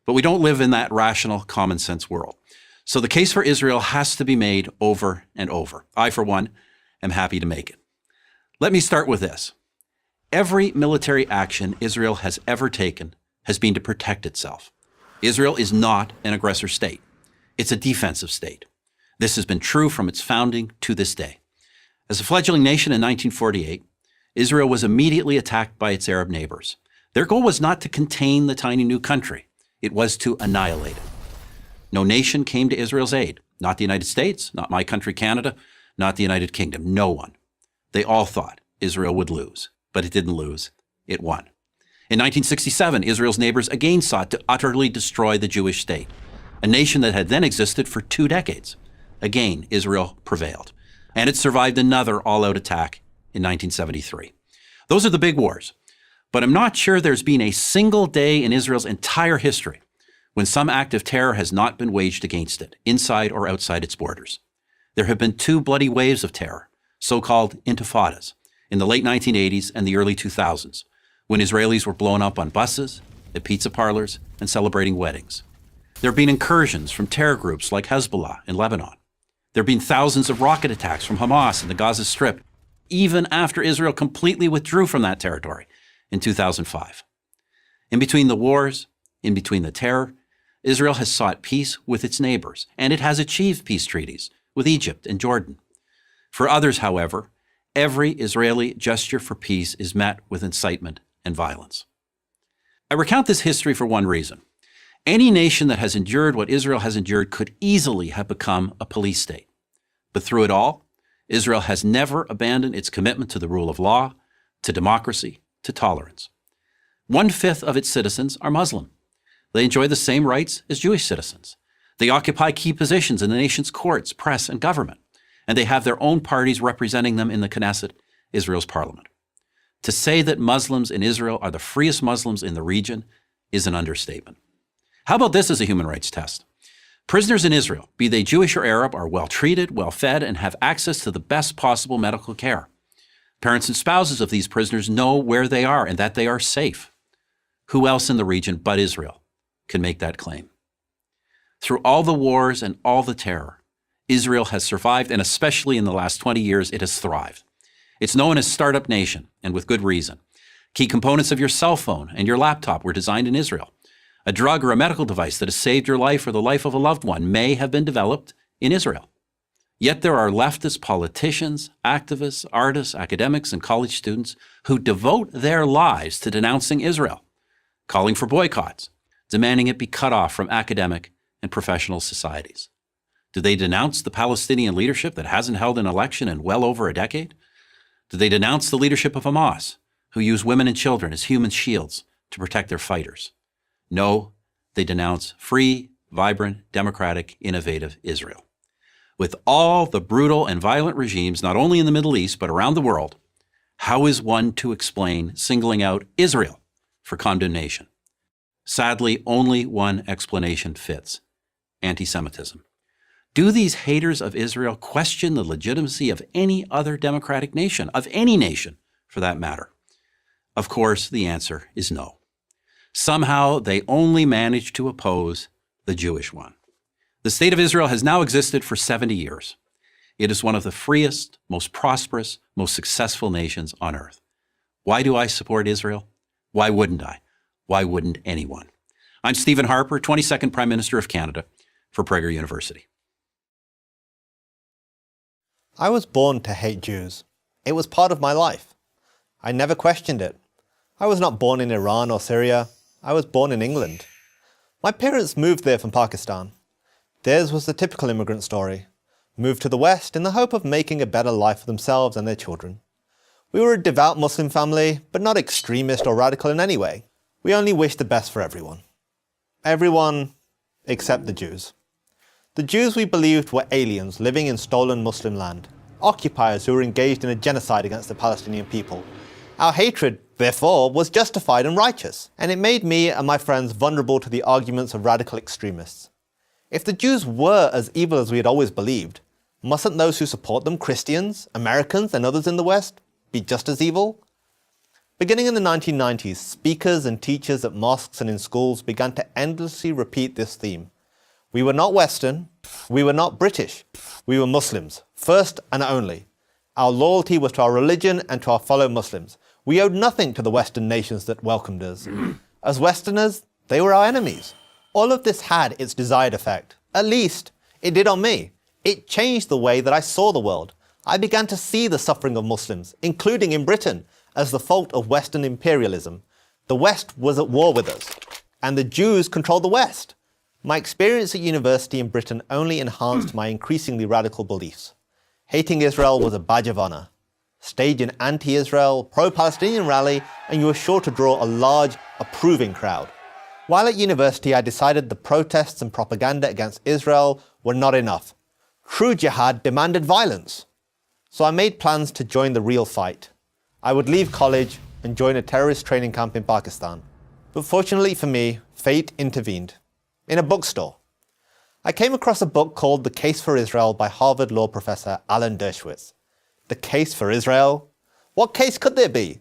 But we don't live in that rational common sense world. So the case for Israel has to be made over and over. I, for one, am happy to make it. Let me start with this. Every military action Israel has ever taken has been to protect itself. Israel is not an aggressor state. It's a defensive state. This has been true from its founding to this day. As a fledgling nation in 1948, Israel was immediately attacked by its Arab neighbors. Their goal was not to contain the tiny new country. It was to annihilate it. No nation came to Israel's aid. Not the United States, not my country, Canada, not the United Kingdom. No one. They all thought Israel would lose, but it didn't lose. It won. In 1967, Israel's neighbors again sought to utterly destroy the Jewish state, a nation that had then existed for 2 decades. Again, Israel prevailed, and it survived another all-out attack in 1973. Those are the big wars, but I'm not sure there's been a single day in Israel's entire history when some act of terror has not been waged against it, inside or outside its borders. There have been 2 bloody waves of terror, so-called intifadas, in the late 1980s and the early 2000s, when Israelis were blown up on buses, at pizza parlors, and celebrating weddings. There have been incursions from terror groups like Hezbollah in Lebanon. There have been thousands of rocket attacks from Hamas in the Gaza Strip, even after Israel completely withdrew from that territory in 2005. In between the wars, in between the terror, Israel has sought peace with its neighbors, and it has achieved peace treaties with Egypt and Jordan. For others, however, every Israeli gesture for peace is met with incitement and violence. I recount this history for one reason. Any nation that has endured what Israel has endured could easily have become a police state. But through it all, Israel has never abandoned its commitment to the rule of law, to democracy, to tolerance. 1/5 of its citizens are Muslim. They enjoy the same rights as Jewish citizens. They occupy key positions in the nation's courts, press, and government, and they have their own parties representing them in the Knesset, Israel's parliament. To say that Muslims in Israel are the freest Muslims in the region is an understatement. How about this as a human rights test? Prisoners in Israel, be they Jewish or Arab, are well treated, well fed, and have access to the best possible medical care. Parents and spouses of these prisoners know where they are and that they are safe. Who else in the region but Israel can make that claim? Through all the wars and all the terror, Israel has survived, and especially in the last 20 years, it has thrived. It's known as Startup Nation, and with good reason. Key components of your cell phone and your laptop were designed in Israel. A drug or a medical device that has saved your life or the life of a loved one may have been developed in Israel. Yet there are leftist politicians, activists, artists, academics, and college students who devote their lives to denouncing Israel, calling for boycotts, demanding it be cut off from academic and professional societies. Do they denounce the Palestinian leadership that hasn't held an election in well over a decade? Do they denounce the leadership of Hamas, who use women and children as human shields to protect their fighters? No, they denounce free, vibrant, democratic, innovative Israel. With all the brutal and violent regimes, not only in the Middle East, but around the world, how is one to explain singling out Israel for condemnation? Sadly, only one explanation fits: anti-Semitism. Do these haters of Israel question the legitimacy of any other democratic nation, of any nation for that matter? Of course, the answer is no. Somehow, they only manage to oppose the Jewish one. The State of Israel has now existed for 70 years. It is one of the freest, most prosperous, most successful nations on earth. Why do I support Israel? Why wouldn't I? Why wouldn't anyone? I'm Stephen Harper, 22nd Prime Minister of Canada for Prager University. I was born to hate Jews. It was part of my life. I never questioned it. I was not born in Iran or Syria. I was born in England. My parents moved there from Pakistan. Theirs was the typical immigrant story. Moved to the West in the hope of making a better life for themselves and their children. We were a devout Muslim family, but not extremist or radical in any way. We only wished the best for everyone. Everyone except the Jews. The Jews we believed were aliens living in stolen Muslim land, occupiers who were engaged in a genocide against the Palestinian people. Our hatred, therefore, was justified and righteous, and it made me and my friends vulnerable to the arguments of radical extremists. If the Jews were as evil as we had always believed, mustn't those who support them, Christians, Americans, and others in the West, be just as evil? Beginning in the 1990s, speakers and teachers at mosques and in schools began to endlessly repeat this theme. We were not Western, we were not British, we were Muslims, first and only. Our loyalty was to our religion and to our fellow Muslims. We owed nothing to the Western nations that welcomed us. As Westerners, they were our enemies. All of this had its desired effect. At least, it did on me. It changed the way that I saw the world. I began to see the suffering of Muslims, including in Britain, as the fault of Western imperialism. The West was at war with us, and the Jews controlled the West. My experience at university in Britain only enhanced my increasingly radical beliefs. Hating Israel was a badge of honor. stage an anti-Israel, pro-Palestinian rally, and you were sure to draw a large, approving crowd. While at university, I decided the protests and propaganda against Israel were not enough. True jihad demanded violence. So I made plans to join the real fight. I would leave college and join a terrorist training camp in Pakistan. But fortunately for me, fate intervened. In a bookstore. I came across a book called The Case for Israel by Harvard law professor Alan Dershowitz. The Case for Israel? What case could there be?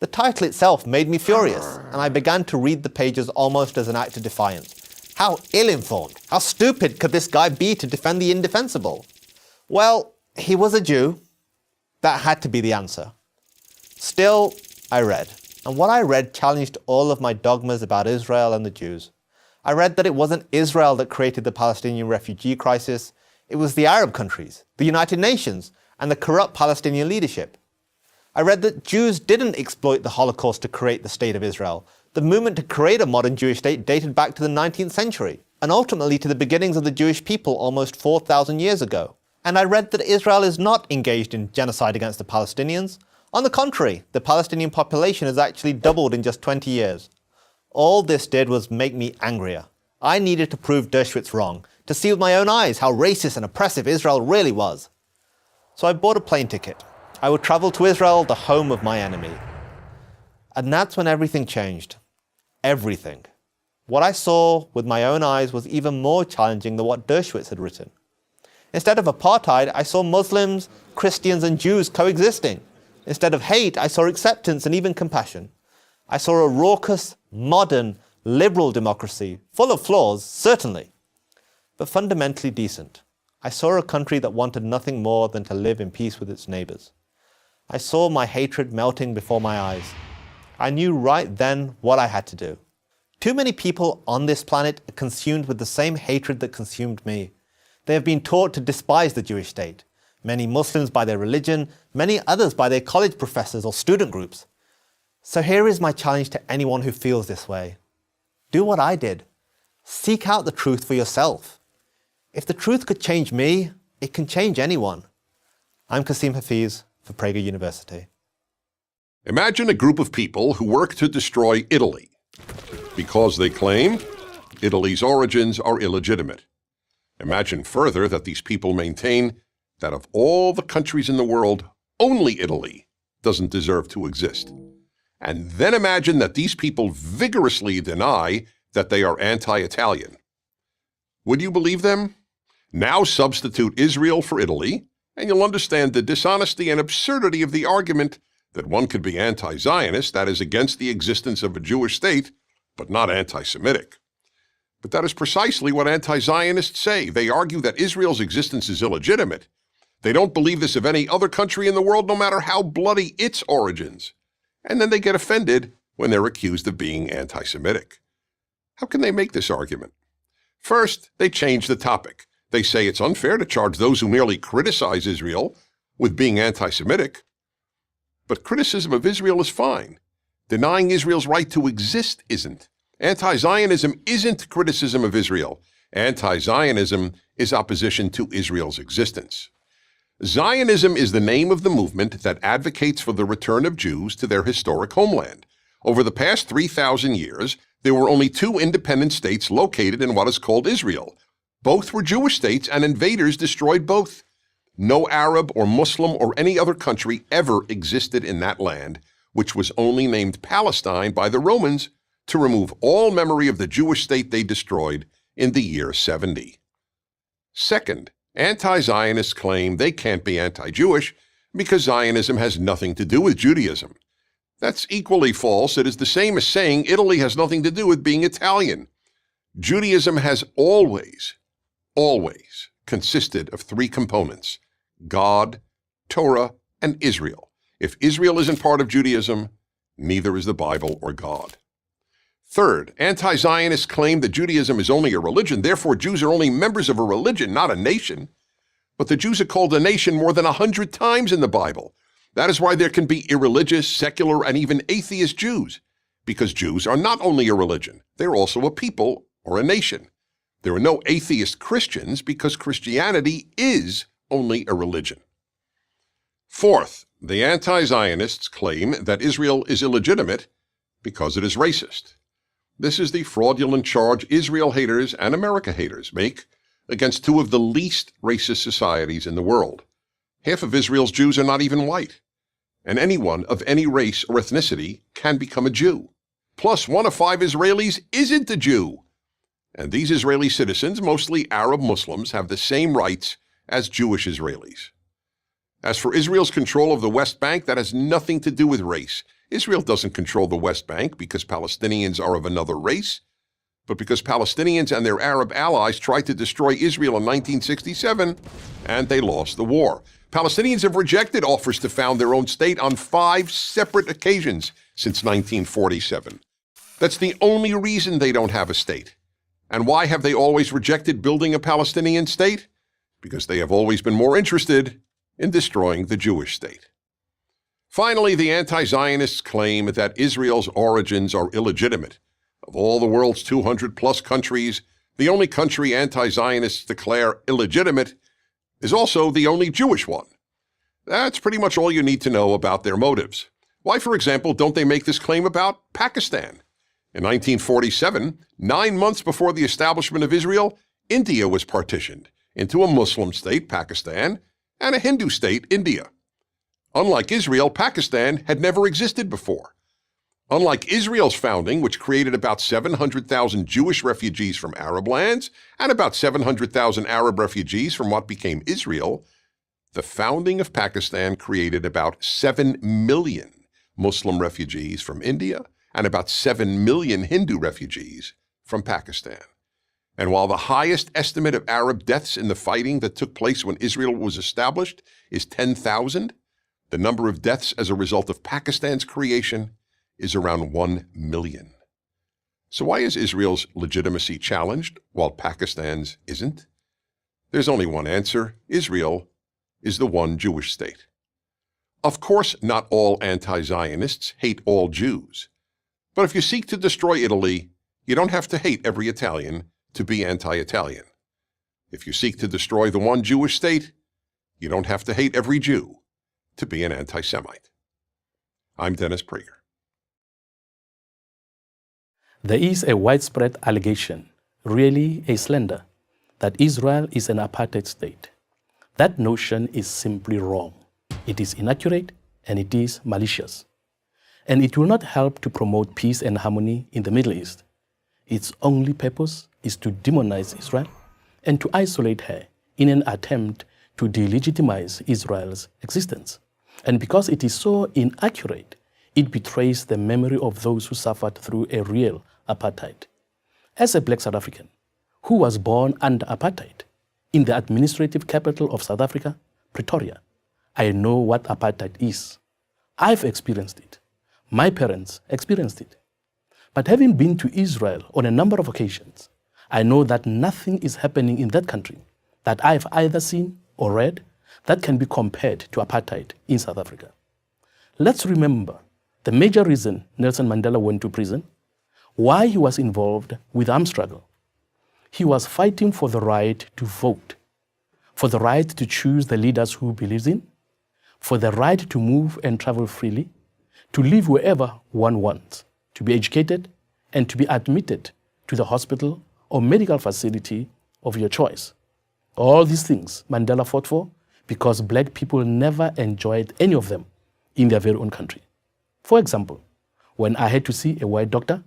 The title itself made me furious, and I began to read the pages almost as an act of defiance. How ill-informed, how stupid could this guy be to defend the indefensible? Well, he was a Jew. That had to be the answer. Still, I read, and what I read challenged all of my dogmas about Israel and the Jews. I read that it wasn't Israel that created the Palestinian refugee crisis, it was the Arab countries, the United Nations, and the corrupt Palestinian leadership. I read that Jews didn't exploit the Holocaust to create the State of Israel. The movement to create a modern Jewish state dated back to the 19th century, and ultimately to the beginnings of the Jewish people almost 4,000 years ago. And I read that Israel is not engaged in genocide against the Palestinians. On the contrary, the Palestinian population has actually doubled in just 20 years. All this did was make me angrier. I needed to prove Dershowitz wrong, to see with my own eyes how racist and oppressive Israel really was. So I bought a plane ticket. I would travel to Israel, the home of my enemy. And that's when everything changed. Everything. What I saw with my own eyes was even more challenging than what Dershowitz had written. Instead of apartheid, I saw Muslims, Christians, and Jews coexisting. Instead of hate, I saw acceptance and even compassion. I saw a raucous, modern, liberal democracy, full of flaws, certainly, but fundamentally decent. I saw a country that wanted nothing more than to live in peace with its neighbors. I saw my hatred melting before my eyes. I knew right then what I had to do. Too many people on this planet are consumed with the same hatred that consumed me. They have been taught to despise the Jewish state. Many Muslims by their religion, many others by their college professors or student groups. So here is my challenge to anyone who feels this way. Do what I did. Seek out the truth for yourself. If the truth could change me, it can change anyone. I'm Qasim Hafiz for Prager University. Imagine a group of people who work to destroy Italy because they claim Italy's origins are illegitimate. Imagine further that these people maintain that of all the countries in the world, only Italy doesn't deserve to exist. And then imagine that these people vigorously deny that they are anti-Italian. Would you believe them? Now substitute Israel for Italy, and you'll understand the dishonesty and absurdity of the argument that one could be anti-Zionist, that is, against the existence of a Jewish state, but not anti-Semitic. But that is precisely what anti-Zionists say. They argue that Israel's existence is illegitimate. They don't believe this of any other country in the world, no matter how bloody its origins. And then they get offended when they're accused of being anti-Semitic. How can they make this argument? First, they change the topic. They say it's unfair to charge those who merely criticize Israel with being anti-Semitic. But criticism of Israel is fine. Denying Israel's right to exist isn't. Anti-Zionism isn't criticism of Israel. Anti-Zionism is opposition to Israel's existence. Zionism is the name of the movement that advocates for the return of Jews to their historic homeland. Over the past 3,000 years, there were only two independent states located in what is called Israel. Both were Jewish states, and invaders destroyed both. No Arab or Muslim or any other country ever existed in that land, which was only named Palestine by the Romans to remove all memory of the Jewish state they destroyed in the year 70. Second, anti-Zionists claim they can't be anti-Jewish because Zionism has nothing to do with Judaism. That's equally false. It is the same as saying Italy has nothing to do with being Italian. Judaism has always consisted of three components: God, Torah, and Israel. If Israel isn't part of Judaism, neither is the Bible or God. Third, anti-Zionists claim that Judaism is only a religion, therefore Jews are only members of a religion, not a nation. But the Jews are called a nation more than 100 times in the Bible. That is why there can be irreligious, secular, and even atheist Jews, because Jews are not only a religion, they're also a people or a nation. There are no atheist Christians because Christianity is only a religion. Fourth, The anti-Zionists claim that Israel is illegitimate because it is racist. This is the fraudulent charge Israel haters and America haters make against two of the least racist societies in the world. Half of Israel's Jews are not even white, and anyone of any race or ethnicity can become a Jew. Plus, 1 of 5 Israelis isn't a Jew. And these Israeli citizens, mostly Arab Muslims, have the same rights as Jewish Israelis. As for Israel's control of the West Bank, that has nothing to do with race. Israel doesn't control the West Bank because Palestinians are of another race, but because Palestinians and their Arab allies tried to destroy Israel in 1967, and they lost the war. Palestinians have rejected offers to found their own state on 5 separate occasions since 1947. That's the only reason they don't have a state. And why have they always rejected building a Palestinian state? Because they have always been more interested in destroying the Jewish state. Finally, the anti-Zionists claim that Israel's origins are illegitimate. Of all the world's 200-plus countries, the only country anti-Zionists declare illegitimate is also the only Jewish one. That's pretty much all you need to know about their motives. Why, for example, don't they make this claim about Pakistan? In 1947, 9 months before the establishment of Israel, India was partitioned into a Muslim state, Pakistan, and a Hindu state, India. Unlike Israel, Pakistan had never existed before. Unlike Israel's founding, which created about 700,000 Jewish refugees from Arab lands and about 700,000 Arab refugees from what became Israel, the founding of Pakistan created about 7 million Muslim refugees from India and about 7 million Hindu refugees from Pakistan. And while the highest estimate of Arab deaths in the fighting that took place when Israel was established is 10,000, the number of deaths as a result of Pakistan's creation is around 1 million. So why is Israel's legitimacy challenged while Pakistan's isn't? There's only one answer. Israel is the one Jewish state. Of course, not all anti-Zionists hate all Jews. But if you seek to destroy Italy, you don't have to hate every Italian to be anti-Italian. If you seek to destroy the one Jewish state, you don't have to hate every Jew to be an anti-Semite. I'm Dennis Prager. There is a widespread allegation, really a slander, that Israel is an apartheid state. That notion is simply wrong. It is inaccurate and it is malicious. And it will not help to promote peace and harmony in the Middle East. Its only purpose is to demonize Israel and to isolate her in an attempt to delegitimize Israel's existence. And because it is so inaccurate, it betrays the memory of those who suffered through a real apartheid. As a black South African who was born under apartheid in the administrative capital of South Africa, Pretoria, I know what apartheid is. I've experienced it. My parents experienced it. But having been to Israel on a number of occasions, I know that nothing is happening in that country that I've either seen or read that can be compared to apartheid in South Africa. Let's remember the major reason Nelson Mandela went to prison, why he was involved with armed struggle. He was fighting for the right to vote, for the right to choose the leaders who he believes in, for the right to move and travel freely, to live wherever one wants, to be educated, and to be admitted to the hospital or medical facility of your choice. All these things Mandela fought for because black people never enjoyed any of them in their very own country. For example, when I had to see a white doctor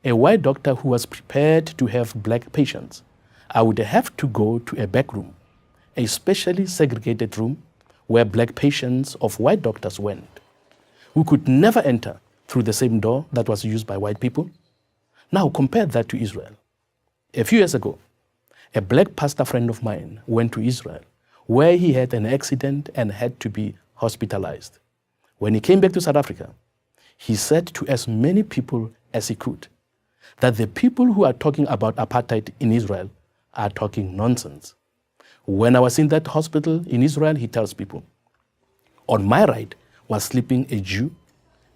who was prepared to have black patients, I would have to go to a back room, a specially segregated room where black patients of white doctors went, who could never enter through the same door that was used by white people. Now compare that to Israel. A few years ago, a black pastor friend of mine went to Israel where he had an accident and had to be hospitalized. When he came back to South Africa, he said to as many people as he could that the people who are talking about apartheid in Israel are talking nonsense. When I was in that hospital in Israel, he tells people, on my right was sleeping a Jew,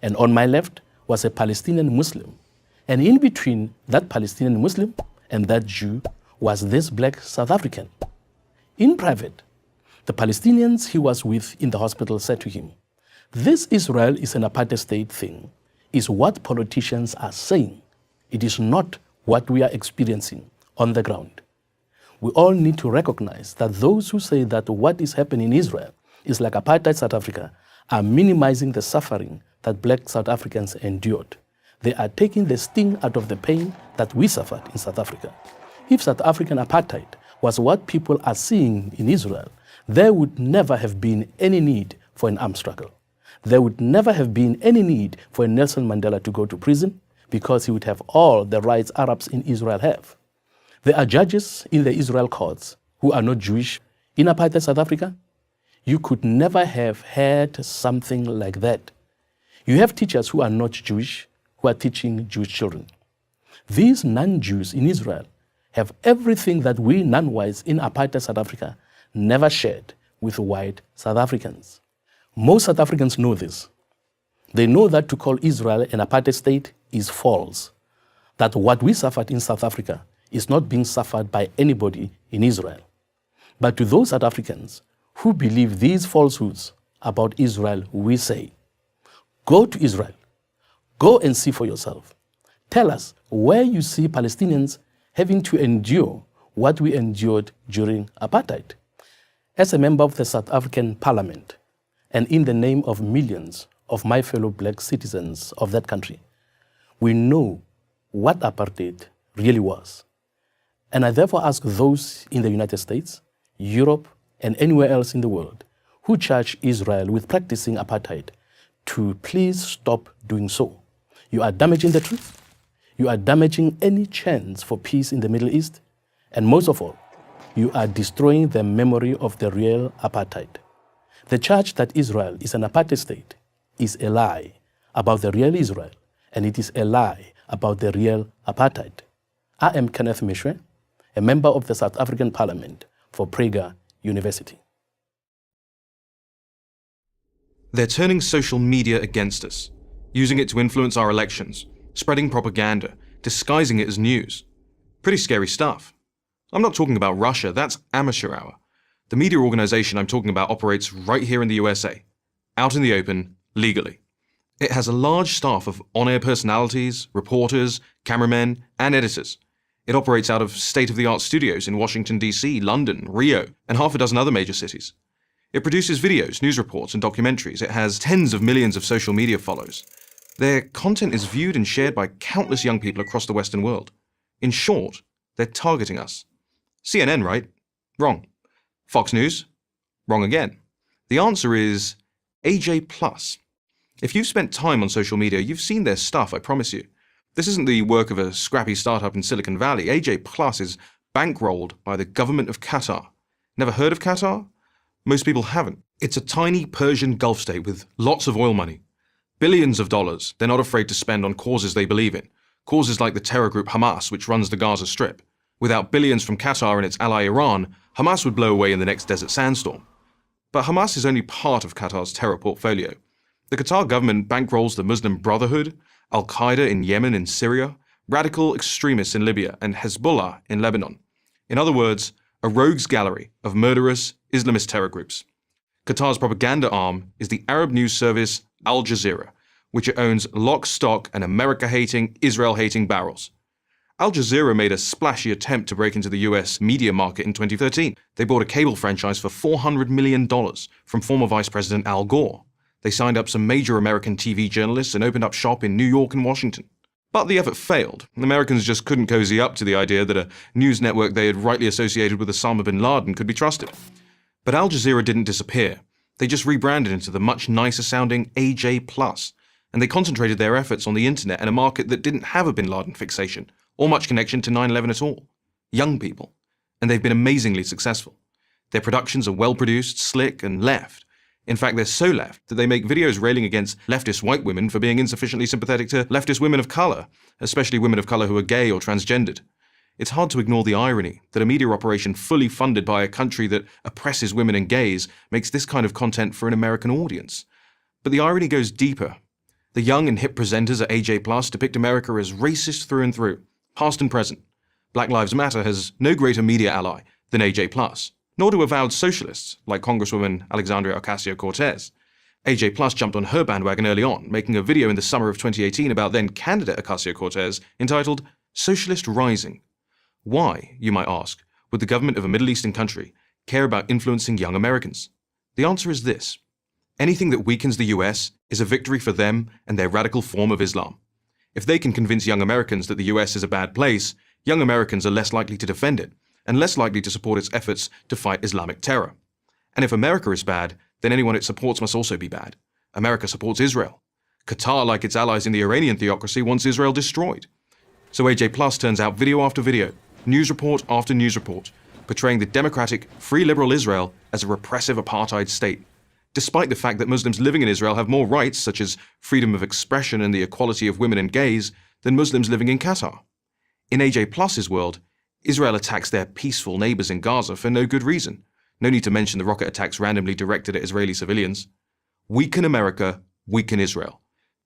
and on my left was a Palestinian Muslim. And in between that Palestinian Muslim and that Jew was this black South African. In private, the Palestinians he was with in the hospital said to him This Israel is an apartheid state thing is what politicians are saying. It is not what we are experiencing on the ground. We all need to recognize that those who say that what is happening in Israel is like apartheid South Africa are minimizing the suffering that black South Africans endured. They are taking the sting out of the pain that we suffered in South Africa. If South African apartheid was what people are seeing in Israel, there would never have been any need for an armed struggle. There would never have been any need for Nelson Mandela to go to prison because he would have all the rights Arabs in Israel have. There are judges in the Israel courts who are not Jewish in apartheid South Africa. You could never have had something like that. You have teachers who are not Jewish who are teaching Jewish children. These non-Jews in Israel have everything that we non-whites in apartheid South Africa never shared with white South Africans. Most South Africans know this. They know that to call Israel an apartheid state is false, that what we suffered in South Africa is not being suffered by anybody in Israel. But to those South Africans who believe these falsehoods about Israel, we say, go to Israel, go and see for yourself. Tell us where you see Palestinians having to endure what we endured during apartheid. As a member of the South African Parliament, and in the name of millions of my fellow black citizens of that country, we know what apartheid really was. And I therefore ask those in the United States, Europe, and anywhere else in the world who charge Israel with practicing apartheid to please stop doing so. You are damaging the truth. You are damaging any chance for peace in the Middle East. And most of all, you are destroying the memory of the real apartheid. The charge that Israel is an apartheid state is a lie about the real Israel, and it is a lie about the real apartheid. I am Kenneth Mishwe, a member of the South African Parliament for Prager University. They're turning social media against us, using it to influence our elections, spreading propaganda, disguising it as news. Pretty scary stuff. I'm not talking about Russia, that's amateur hour. The media organization I'm talking about operates right here in the USA, out in the open, legally. It has a large staff of on-air personalities, reporters, cameramen, and editors. It operates out of state-of-the-art studios in Washington, D.C., London, Rio, and half a dozen other major cities. It produces videos, news reports, and documentaries. It has tens of millions of social media followers. Their content is viewed and shared by countless young people across the Western world. In short, they're targeting us. CNN, right? Wrong. Fox News? Wrong again. The answer is AJ+. If you've spent time on social media, you've seen their stuff, I promise you. This isn't the work of a scrappy startup in Silicon Valley. AJ+ is bankrolled by the government of Qatar. Never heard of Qatar? Most people haven't. It's a tiny Persian Gulf state with lots of oil money. Billions of dollars they're not afraid to spend on causes they believe in. Causes like the terror group Hamas, which runs the Gaza Strip. Without billions from Qatar and its ally Iran, Hamas would blow away in the next desert sandstorm. But Hamas is only part of Qatar's terror portfolio. The Qatar government bankrolls the Muslim Brotherhood, Al-Qaeda in Yemen and Syria, radical extremists in Libya, and Hezbollah in Lebanon. In other words, a rogues gallery of murderous Islamist terror groups. Qatar's propaganda arm is the Arab news service Al Jazeera, which it owns lock, stock, and America-hating, Israel-hating barrels. Al Jazeera made a splashy attempt to break into the US media market in 2013. They bought a cable franchise for $400 million from former Vice President Al Gore. They signed up some major American TV journalists and opened up shop in New York and Washington. But the effort failed. Americans just couldn't cozy up to the idea that a news network they had rightly associated with Osama bin Laden could be trusted. But Al Jazeera didn't disappear. They just rebranded into the much nicer sounding AJ+, and they concentrated their efforts on the internet and a market that didn't have a bin Laden fixation, or much connection to 9/11 at all. Young people. And they've been amazingly successful. Their productions are well-produced, slick, and left. In fact, they're so left that they make videos railing against leftist white women for being insufficiently sympathetic to leftist women of color, especially women of color who are gay or transgendered. It's hard to ignore the irony that a media operation fully funded by a country that oppresses women and gays makes this kind of content for an American audience. But the irony goes deeper. The young and hip presenters at AJ+ depict America as racist through and through, past and present. Black Lives Matter has no greater media ally than AJ+. Nor do avowed socialists, like Congresswoman Alexandria Ocasio-Cortez. AJ Plus jumped on her bandwagon early on, making a video in the summer of 2018 about then candidate Ocasio-Cortez entitled Socialist Rising. Why, you might ask, would the government of a Middle Eastern country care about influencing young Americans? The answer is this. Anything that weakens the US is a victory for them and their radical form of Islam. If they can convince young Americans that the US is a bad place, young Americans are less likely to defend it and less likely to support its efforts to fight Islamic terror. And if America is bad, then anyone it supports must also be bad. America supports Israel. Qatar, like its allies in the Iranian theocracy, wants Israel destroyed. So AJ Plus turns out video after video, news report after news report, portraying the democratic, free liberal Israel as a repressive apartheid state, despite the fact that Muslims living in Israel have more rights, such as freedom of expression and the equality of women and gays, than Muslims living in Qatar. In AJ Plus's world, Israel attacks their peaceful neighbors in Gaza for no good reason. No need to mention the rocket attacks randomly directed at Israeli civilians. Weaken America, weaken Israel.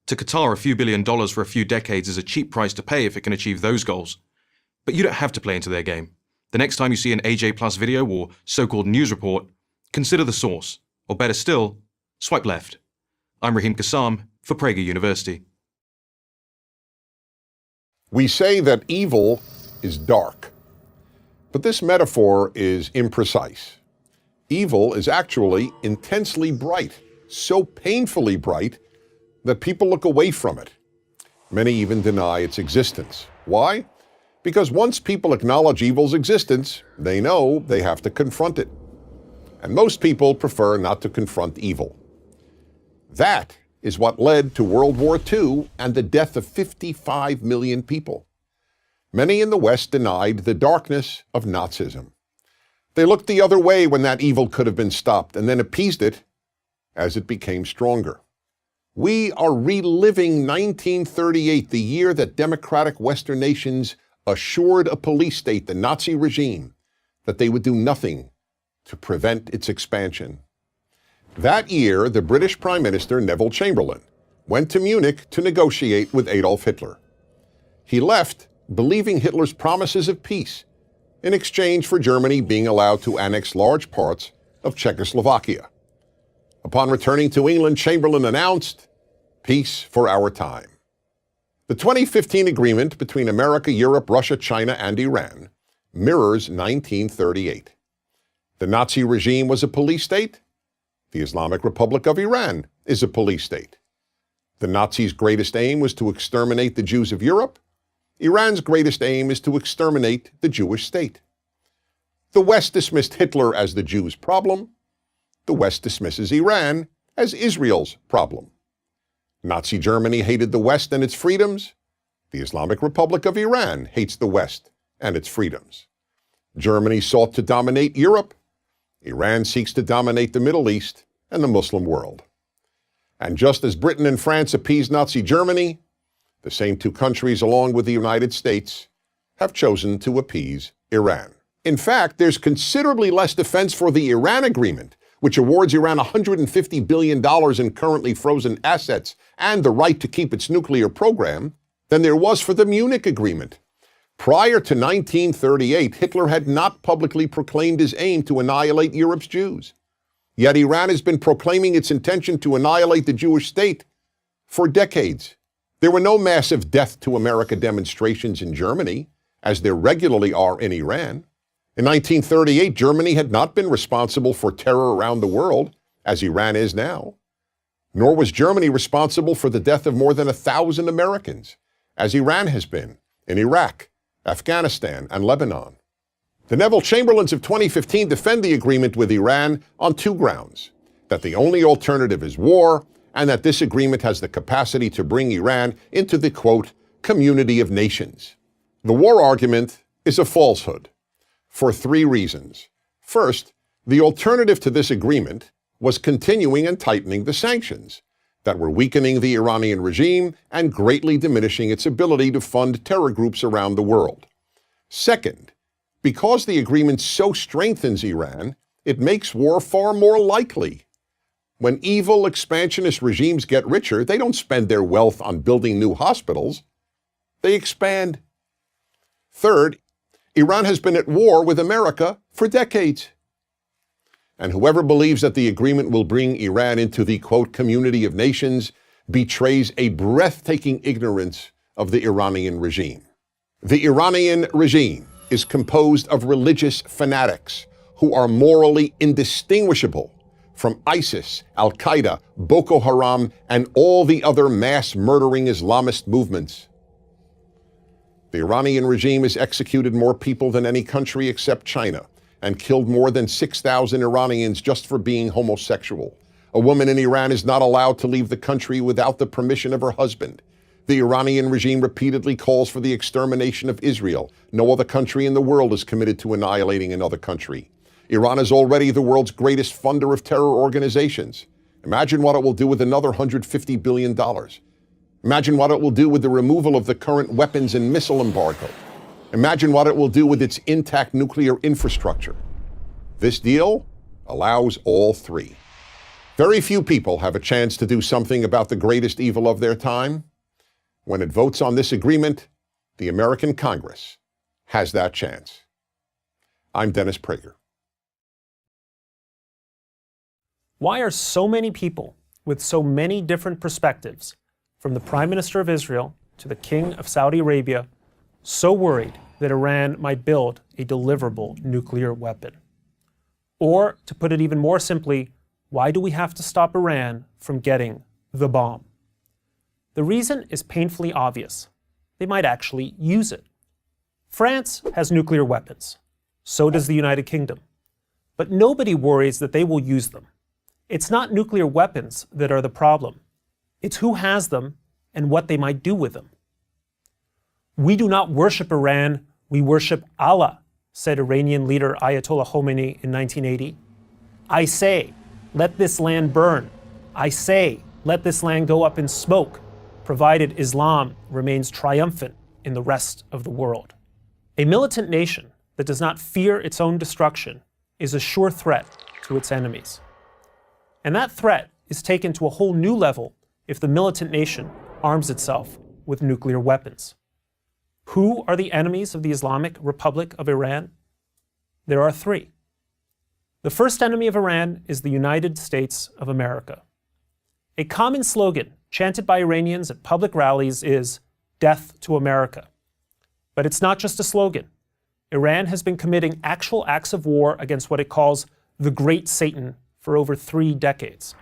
To Qatar, a few $1 billion for a few decades is a cheap price to pay if it can achieve those goals. But you don't have to play into their game. The next time you see an AJ Plus video or so-called news report, consider the source. Or better still, swipe left. I'm Raheem Kassam for Prager University. We say that evil is dark, but this metaphor is imprecise. Evil is actually intensely bright, so painfully bright that people look away from it. Many even deny its existence. Why? Because once people acknowledge evil's existence, they know they have to confront it. And most people prefer not to confront evil. That is what led to World War II and the death of 55 million people. Many in the West denied the darkness of Nazism. They looked the other way when that evil could have been stopped and then appeased it as it became stronger. We are reliving 1938, the year that democratic Western nations assured a police state, the Nazi regime, that they would do nothing to prevent its expansion. That year, the British Prime Minister Neville Chamberlain went to Munich to negotiate with Adolf Hitler. He left believing Hitler's promises of peace in exchange for Germany being allowed to annex large parts of Czechoslovakia. Upon returning to England, Chamberlain announced, "Peace for our time." The 2015 agreement between America, Europe, Russia, China, and Iran mirrors 1938. The Nazi regime was a police state. The Islamic Republic of Iran is a police state. The Nazis' greatest aim was to exterminate the Jews of Europe. Iran's greatest aim is to exterminate the Jewish state. The West dismissed Hitler as the Jews' problem. The West dismisses Iran as Israel's problem. Nazi Germany hated the West and its freedoms. The Islamic Republic of Iran hates the West and its freedoms. Germany sought to dominate Europe. Iran seeks to dominate the Middle East and the Muslim world. And just as Britain and France appeased Nazi Germany, the same two countries, along with the United States, have chosen to appease Iran. In fact, there's considerably less defense for the Iran agreement, which awards Iran $150 billion in currently frozen assets and the right to keep its nuclear program, than there was for the Munich Agreement. Prior to 1938, Hitler had not publicly proclaimed his aim to annihilate Europe's Jews. Yet Iran has been proclaiming its intention to annihilate the Jewish state for decades. There were no massive death to America demonstrations in Germany, as there regularly are in Iran. In 1938, Germany had not been responsible for terror around the world, as Iran is now. Nor was Germany responsible for the death of more than 1,000 Americans, as Iran has been in Iraq, Afghanistan, and Lebanon. The Neville Chamberlains of 2015 defend the agreement with Iran on two grounds: that the only alternative is war, and that this agreement has the capacity to bring Iran into the, quote, community of nations. The war argument is a falsehood for three reasons. First, the alternative to this agreement was continuing and tightening the sanctions that were weakening the Iranian regime and greatly diminishing its ability to fund terror groups around the world. Second, because the agreement so strengthens Iran, it makes war far more likely. When evil expansionist regimes get richer, they don't spend their wealth on building new hospitals. They expand. Third, Iran has been at war with America for decades. And whoever believes that the agreement will bring Iran into the, quote, community of nations betrays a breathtaking ignorance of the Iranian regime. The Iranian regime is composed of religious fanatics who are morally indistinguishable from ISIS, Al-Qaeda, Boko Haram, and all the other mass-murdering Islamist movements. The Iranian regime has executed more people than any country except China and killed more than 6,000 Iranians just for being homosexual. A woman in Iran is not allowed to leave the country without the permission of her husband. The Iranian regime repeatedly calls for the extermination of Israel. No other country in the world is committed to annihilating another country. Iran is already the world's greatest funder of terror organizations. Imagine what it will do with another $150 billion. Imagine what it will do with the removal of the current weapons and missile embargo. Imagine what it will do with its intact nuclear infrastructure. This deal allows all three. Very few people have a chance to do something about the greatest evil of their time. When it votes on this agreement, the American Congress has that chance. I'm Dennis Prager. Why are so many people with so many different perspectives, from the Prime Minister of Israel to the King of Saudi Arabia, so worried that Iran might build a deliverable nuclear weapon? Or, to put it even more simply, why do we have to stop Iran from getting the bomb? The reason is painfully obvious. They might actually use it. France has nuclear weapons. So does the United Kingdom. But nobody worries that they will use them. It's not nuclear weapons that are the problem. It's who has them and what they might do with them. "We do not worship Iran, we worship Allah," said Iranian leader Ayatollah Khomeini in 1980. "I say, let this land burn. I say, let this land go up in smoke, provided Islam remains triumphant in the rest of the world." A militant nation that does not fear its own destruction is a sure threat to its enemies. And that threat is taken to a whole new level if the militant nation arms itself with nuclear weapons. Who are the enemies of the Islamic Republic of Iran? There are three. The first enemy of Iran is the United States of America. A common slogan chanted by Iranians at public rallies is "Death to America." But it's not just a slogan. Iran has been committing actual acts of war against what it calls the Great Satan for over 3 decades.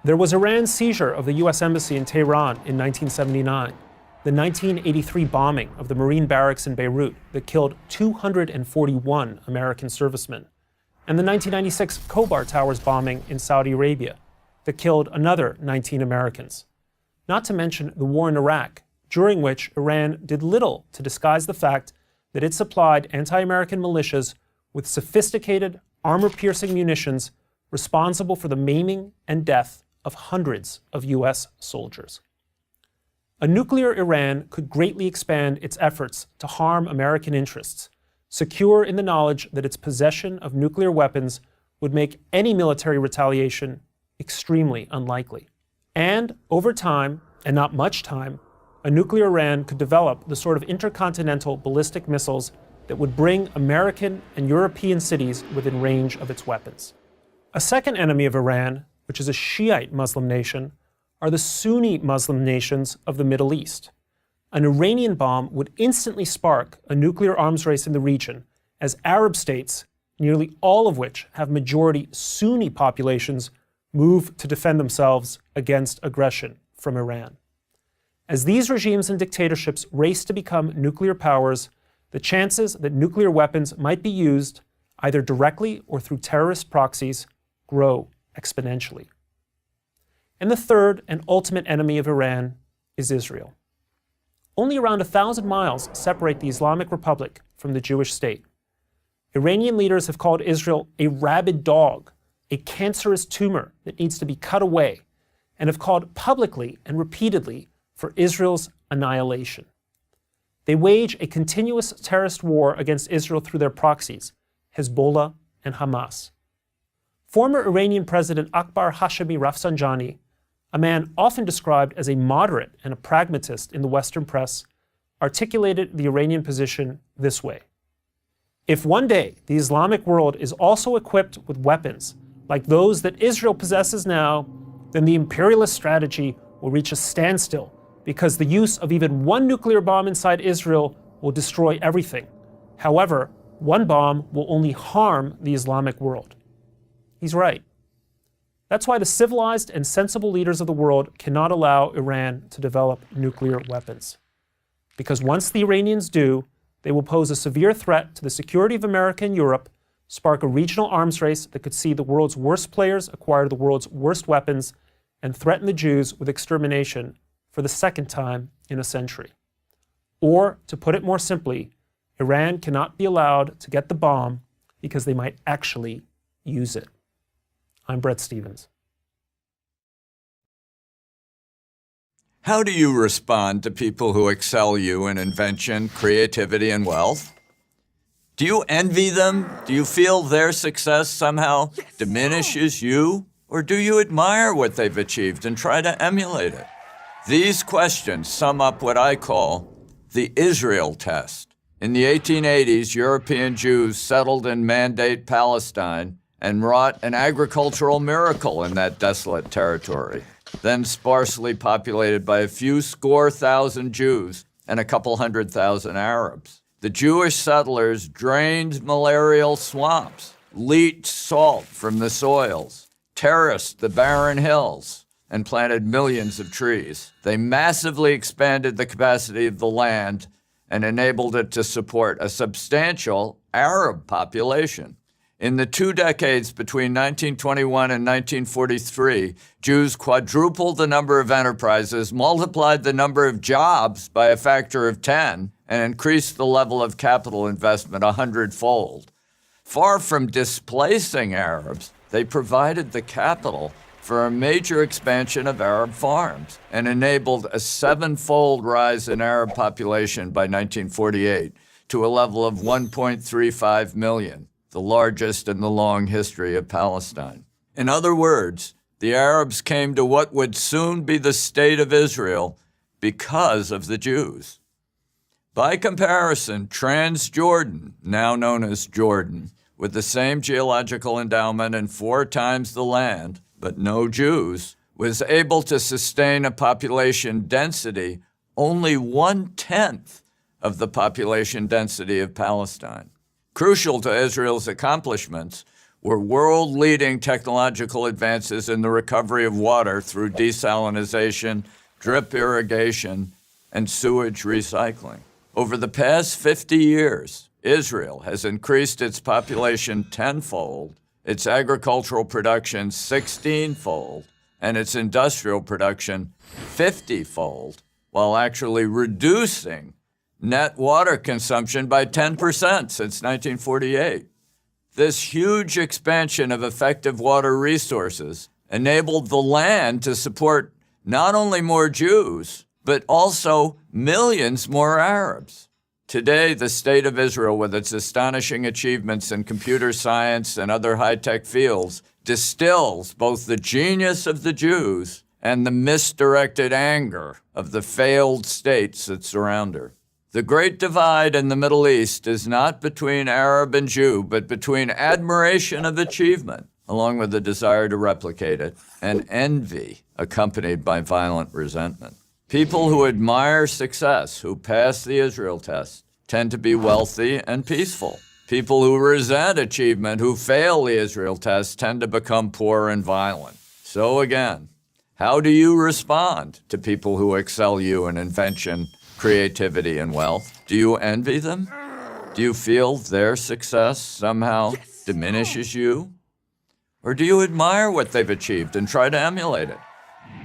There was Iran's seizure of the US Embassy in Tehran in 1979, the 1983 bombing of the Marine barracks in Beirut that killed 241 American servicemen, and the 1996 Khobar Towers bombing in Saudi Arabia that killed another 19 Americans. Not to mention the war in Iraq, during which Iran did little to disguise the fact that it supplied anti-American militias with sophisticated, armor-piercing munitions responsible for the maiming and death of hundreds of US soldiers. A nuclear Iran could greatly expand its efforts to harm American interests, secure in the knowledge that its possession of nuclear weapons would make any military retaliation extremely unlikely. And over time, and not much time, a nuclear Iran could develop the sort of intercontinental ballistic missiles that would bring American and European cities within range of its weapons. A second enemy of Iran, which is a Shiite Muslim nation, are the Sunni Muslim nations of the Middle East. An Iranian bomb would instantly spark a nuclear arms race in the region, as Arab states, nearly all of which have majority Sunni populations, move to defend themselves against aggression from Iran. As these regimes and dictatorships race to become nuclear powers, the chances that nuclear weapons might be used, either directly or through terrorist proxies, grow exponentially. And the third and ultimate enemy of Iran is Israel. Only around 1,000 miles separate the Islamic Republic from the Jewish state. Iranian leaders have called Israel a rabid dog, a cancerous tumor that needs to be cut away, and have called publicly and repeatedly for Israel's annihilation. They wage a continuous terrorist war against Israel through their proxies, Hezbollah and Hamas. Former Iranian President Akbar Hashemi Rafsanjani, a man often described as a moderate and a pragmatist in the Western press, articulated the Iranian position this way. If one day the Islamic world is also equipped with weapons like those that Israel possesses now, then the imperialist strategy will reach a standstill because the use of even one nuclear bomb inside Israel will destroy everything. However, one bomb will only harm the Islamic world. He's right. That's why the civilized and sensible leaders of the world cannot allow Iran to develop nuclear weapons. Because once the Iranians do, they will pose a severe threat to the security of America and Europe, spark a regional arms race that could see the world's worst players acquire the world's worst weapons, and threaten the Jews with extermination for the second time in a century. Or, to put it more simply, Iran cannot be allowed to get the bomb because they might actually use it. I'm Brett Stevens. How do you respond to people who excel you in invention, creativity, and wealth? Do you envy them? Do you feel their success somehow diminishes you? Or do you admire what they've achieved and try to emulate it? These questions sum up what I call the Israel test. In the 1880s, European Jews settled in Mandate Palestine and wrought an agricultural miracle in that desolate territory, then sparsely populated by a few score thousand Jews and a couple 100,000 Arabs. The Jewish settlers drained malarial swamps, leached salt from the soils, terraced the barren hills, and planted millions of trees. They massively expanded the capacity of the land and enabled it to support a substantial Arab population. In the 2 decades between 1921 and 1943, Jews quadrupled the number of enterprises, multiplied the number of jobs by a factor of 10, and increased the level of capital investment 100-fold. Far from displacing Arabs, they provided the capital for a major expansion of Arab farms and enabled a 7-fold rise in Arab population by 1948 to a level of 1.35 million. The largest in the long history of Palestine. In other words, the Arabs came to what would soon be the state of Israel because of the Jews. By comparison, Transjordan, now known as Jordan, with the same geological endowment and 4 times the land, but no Jews, was able to sustain a population density only 1/10 of the population density of Palestine. Crucial to Israel's accomplishments were world-leading technological advances in the recovery of water through desalination, drip irrigation, and sewage recycling. Over the past 50 years, Israel has increased its population 10-fold, its agricultural production 16-fold, and its industrial production 50-fold, while actually reducing net water consumption by 10% since 1948. This huge expansion of effective water resources enabled the land to support not only more Jews, but also millions more Arabs. Today, the state of Israel, with its astonishing achievements in computer science and other high-tech fields, distills both the genius of the Jews and the misdirected anger of the failed states that surround her. The great divide in the Middle East is not between Arab and Jew, but between admiration of achievement, along with the desire to replicate it, and envy accompanied by violent resentment. People who admire success, who pass the Israel test, tend to be wealthy and peaceful. People who resent achievement, who fail the Israel test, tend to become poor and violent. So again, how do you respond to people who excel you in invention, creativity, and wealth? Do you envy them? Do you feel their success somehow diminishes you? Or do you admire what they've achieved and try to emulate it?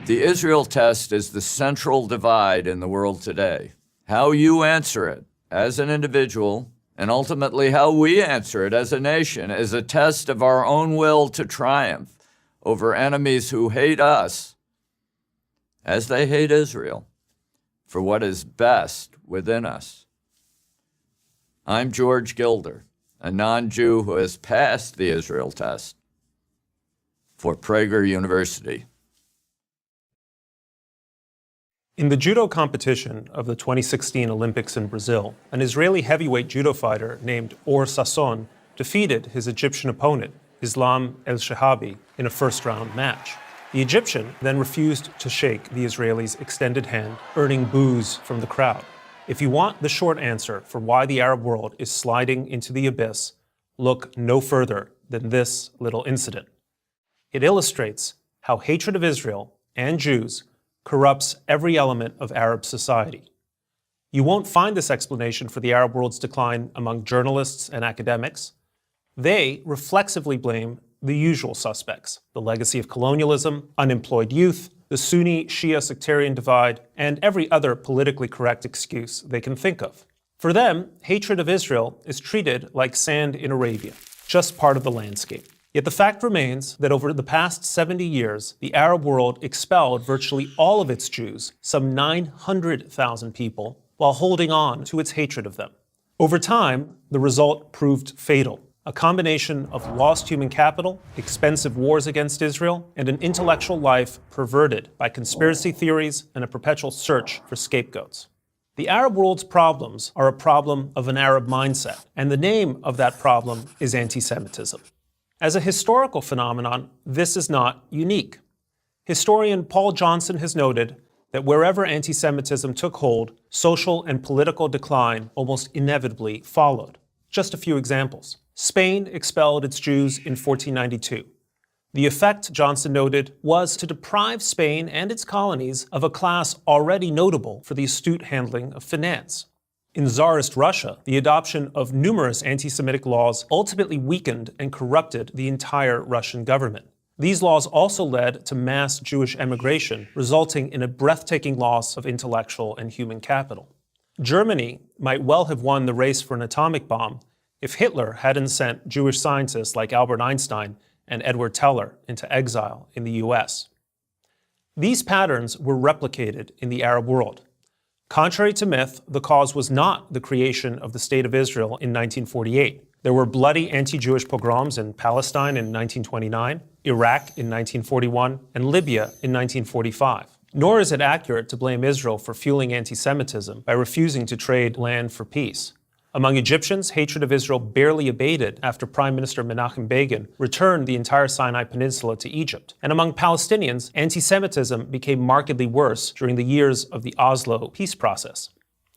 The Israel test is the central divide in the world today. How you answer it as an individual, and ultimately how we answer it as a nation, is a test of our own will to triumph over enemies who hate us as they hate Israel, for what is best within us. I'm George Gilder, a non-Jew who has passed the Israel test for Prager University. In the judo competition of the 2016 Olympics in Brazil, an Israeli heavyweight judo fighter named Or Sasson defeated his Egyptian opponent, Islam El-Shahabi, in a first-round match. The Egyptian then refused to shake the Israeli's extended hand, earning boos from the crowd. If you want the short answer for why the Arab world is sliding into the abyss, look no further than this little incident. It illustrates how hatred of Israel and Jews corrupts every element of Arab society. You won't find this explanation for the Arab world's decline among journalists and academics. They reflexively blame the usual suspects: the legacy of colonialism, unemployed youth, the Sunni-Shia sectarian divide, and every other politically correct excuse they can think of. For them, hatred of Israel is treated like sand in Arabia, just part of the landscape. Yet the fact remains that over the past 70 years, the Arab world expelled virtually all of its Jews, some 900,000 people, while holding on to its hatred of them. Over time, the result proved fatal: a combination of lost human capital, expensive wars against Israel, and an intellectual life perverted by conspiracy theories and a perpetual search for scapegoats. The Arab world's problems are a problem of an Arab mindset, and the name of that problem is anti-Semitism. As a historical phenomenon, this is not unique. Historian Paul Johnson has noted that wherever anti-Semitism took hold, social and political decline almost inevitably followed. Just a few examples. Spain expelled its Jews in 1492. The effect, Johnson noted, was to deprive Spain and its colonies of a class already notable for the astute handling of finance. In Tsarist Russia, the adoption of numerous anti-Semitic laws ultimately weakened and corrupted the entire Russian government. These laws also led to mass Jewish emigration, resulting in a breathtaking loss of intellectual and human capital. Germany might well have won the race for an atomic bomb if Hitler hadn't sent Jewish scientists like Albert Einstein and Edward Teller into exile in the US. These patterns were replicated in the Arab world. Contrary to myth, the cause was not the creation of the State of Israel in 1948. There were bloody anti-Jewish pogroms in Palestine in 1929, Iraq in 1941, and Libya in 1945. Nor is it accurate to blame Israel for fueling anti-Semitism by refusing to trade land for peace. Among Egyptians, hatred of Israel barely abated after Prime Minister Menachem Begin returned the entire Sinai Peninsula to Egypt. And among Palestinians, anti-Semitism became markedly worse during the years of the Oslo peace process.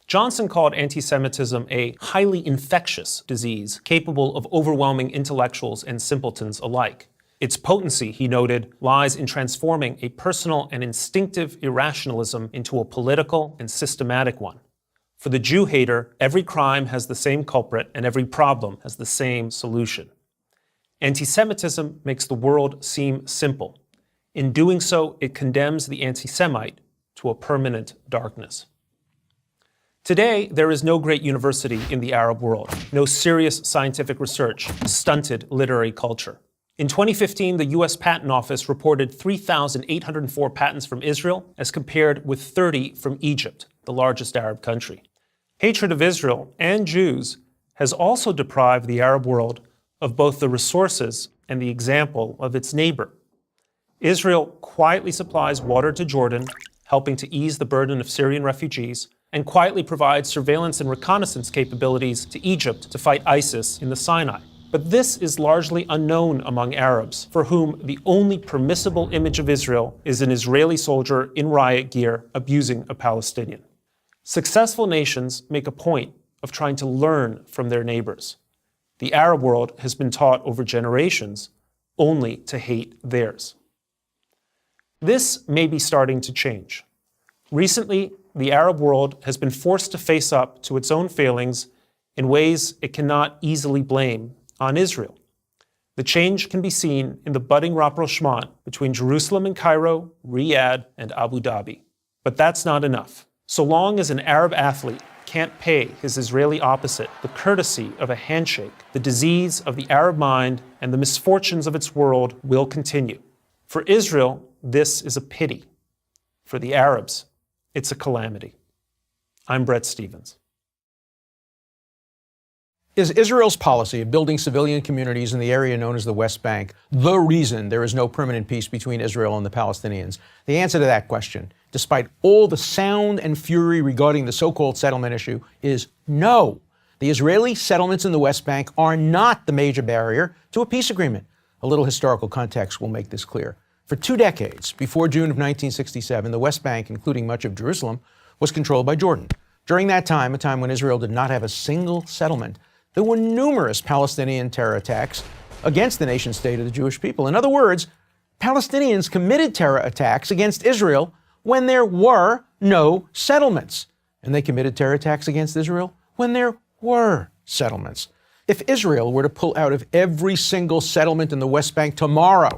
Johnson called anti-Semitism a highly infectious disease capable of overwhelming intellectuals and simpletons alike. Its potency, he noted, lies in transforming a personal and instinctive irrationalism into a political and systematic one. For the Jew hater, every crime has the same culprit and every problem has the same solution. Anti-Semitism makes the world seem simple. In doing so, it condemns the anti-Semite to a permanent darkness. Today, there is no great university in the Arab world, no serious scientific research, stunted literary culture. In 2015, the US Patent Office reported 3,804 patents from Israel as compared with 30 from Egypt, the largest Arab country. Hatred of Israel and Jews has also deprived the Arab world of both the resources and the example of its neighbor. Israel quietly supplies water to Jordan, helping to ease the burden of Syrian refugees, and quietly provides surveillance and reconnaissance capabilities to Egypt to fight ISIS in the Sinai. But this is largely unknown among Arabs, for whom the only permissible image of Israel is an Israeli soldier in riot gear abusing a Palestinian. Successful nations make a point of trying to learn from their neighbors. The Arab world has been taught over generations only to hate theirs. This may be starting to change. Recently, the Arab world has been forced to face up to its own failings in ways it cannot easily blame on Israel. The change can be seen in the budding rapprochement between Jerusalem and Cairo, Riyadh, and Abu Dhabi. But that's not enough. So long as an Arab athlete can't pay his Israeli opposite the courtesy of a handshake, the disease of the Arab mind and the misfortunes of its world will continue. For Israel, this is a pity. For the Arabs, it's a calamity. I'm Brett Stevens. Is Israel's policy of building civilian communities in the area known as the West Bank the reason there is no permanent peace between Israel and the Palestinians? The answer to that question despite all the sound and fury regarding the so-called settlement issue, is no. The Israeli settlements in the West Bank are not the major barrier to a peace agreement. A little historical context will make this clear. For 2 decades, before June of 1967, the West Bank, including much of Jerusalem, was controlled by Jordan. During that time, a time when Israel did not have a single settlement, there were numerous Palestinian terror attacks against the nation-state of the Jewish people. In other words, Palestinians committed terror attacks against Israel when there were no settlements. And they committed terror attacks against Israel when there were settlements. If Israel were to pull out of every single settlement in the West Bank tomorrow,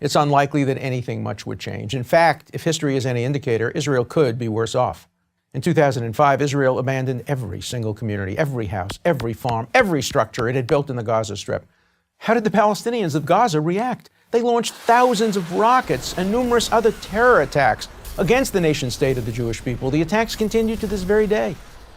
it's unlikely that anything much would change. In fact, if history is any indicator, Israel could be worse off. In 2005, Israel abandoned every single community, every house, every farm, every structure it had built in the Gaza Strip. How did the Palestinians of Gaza react? They launched thousands of rockets and numerous other terror attacks against the nation-state of the Jewish people. The attacks continue to this very day.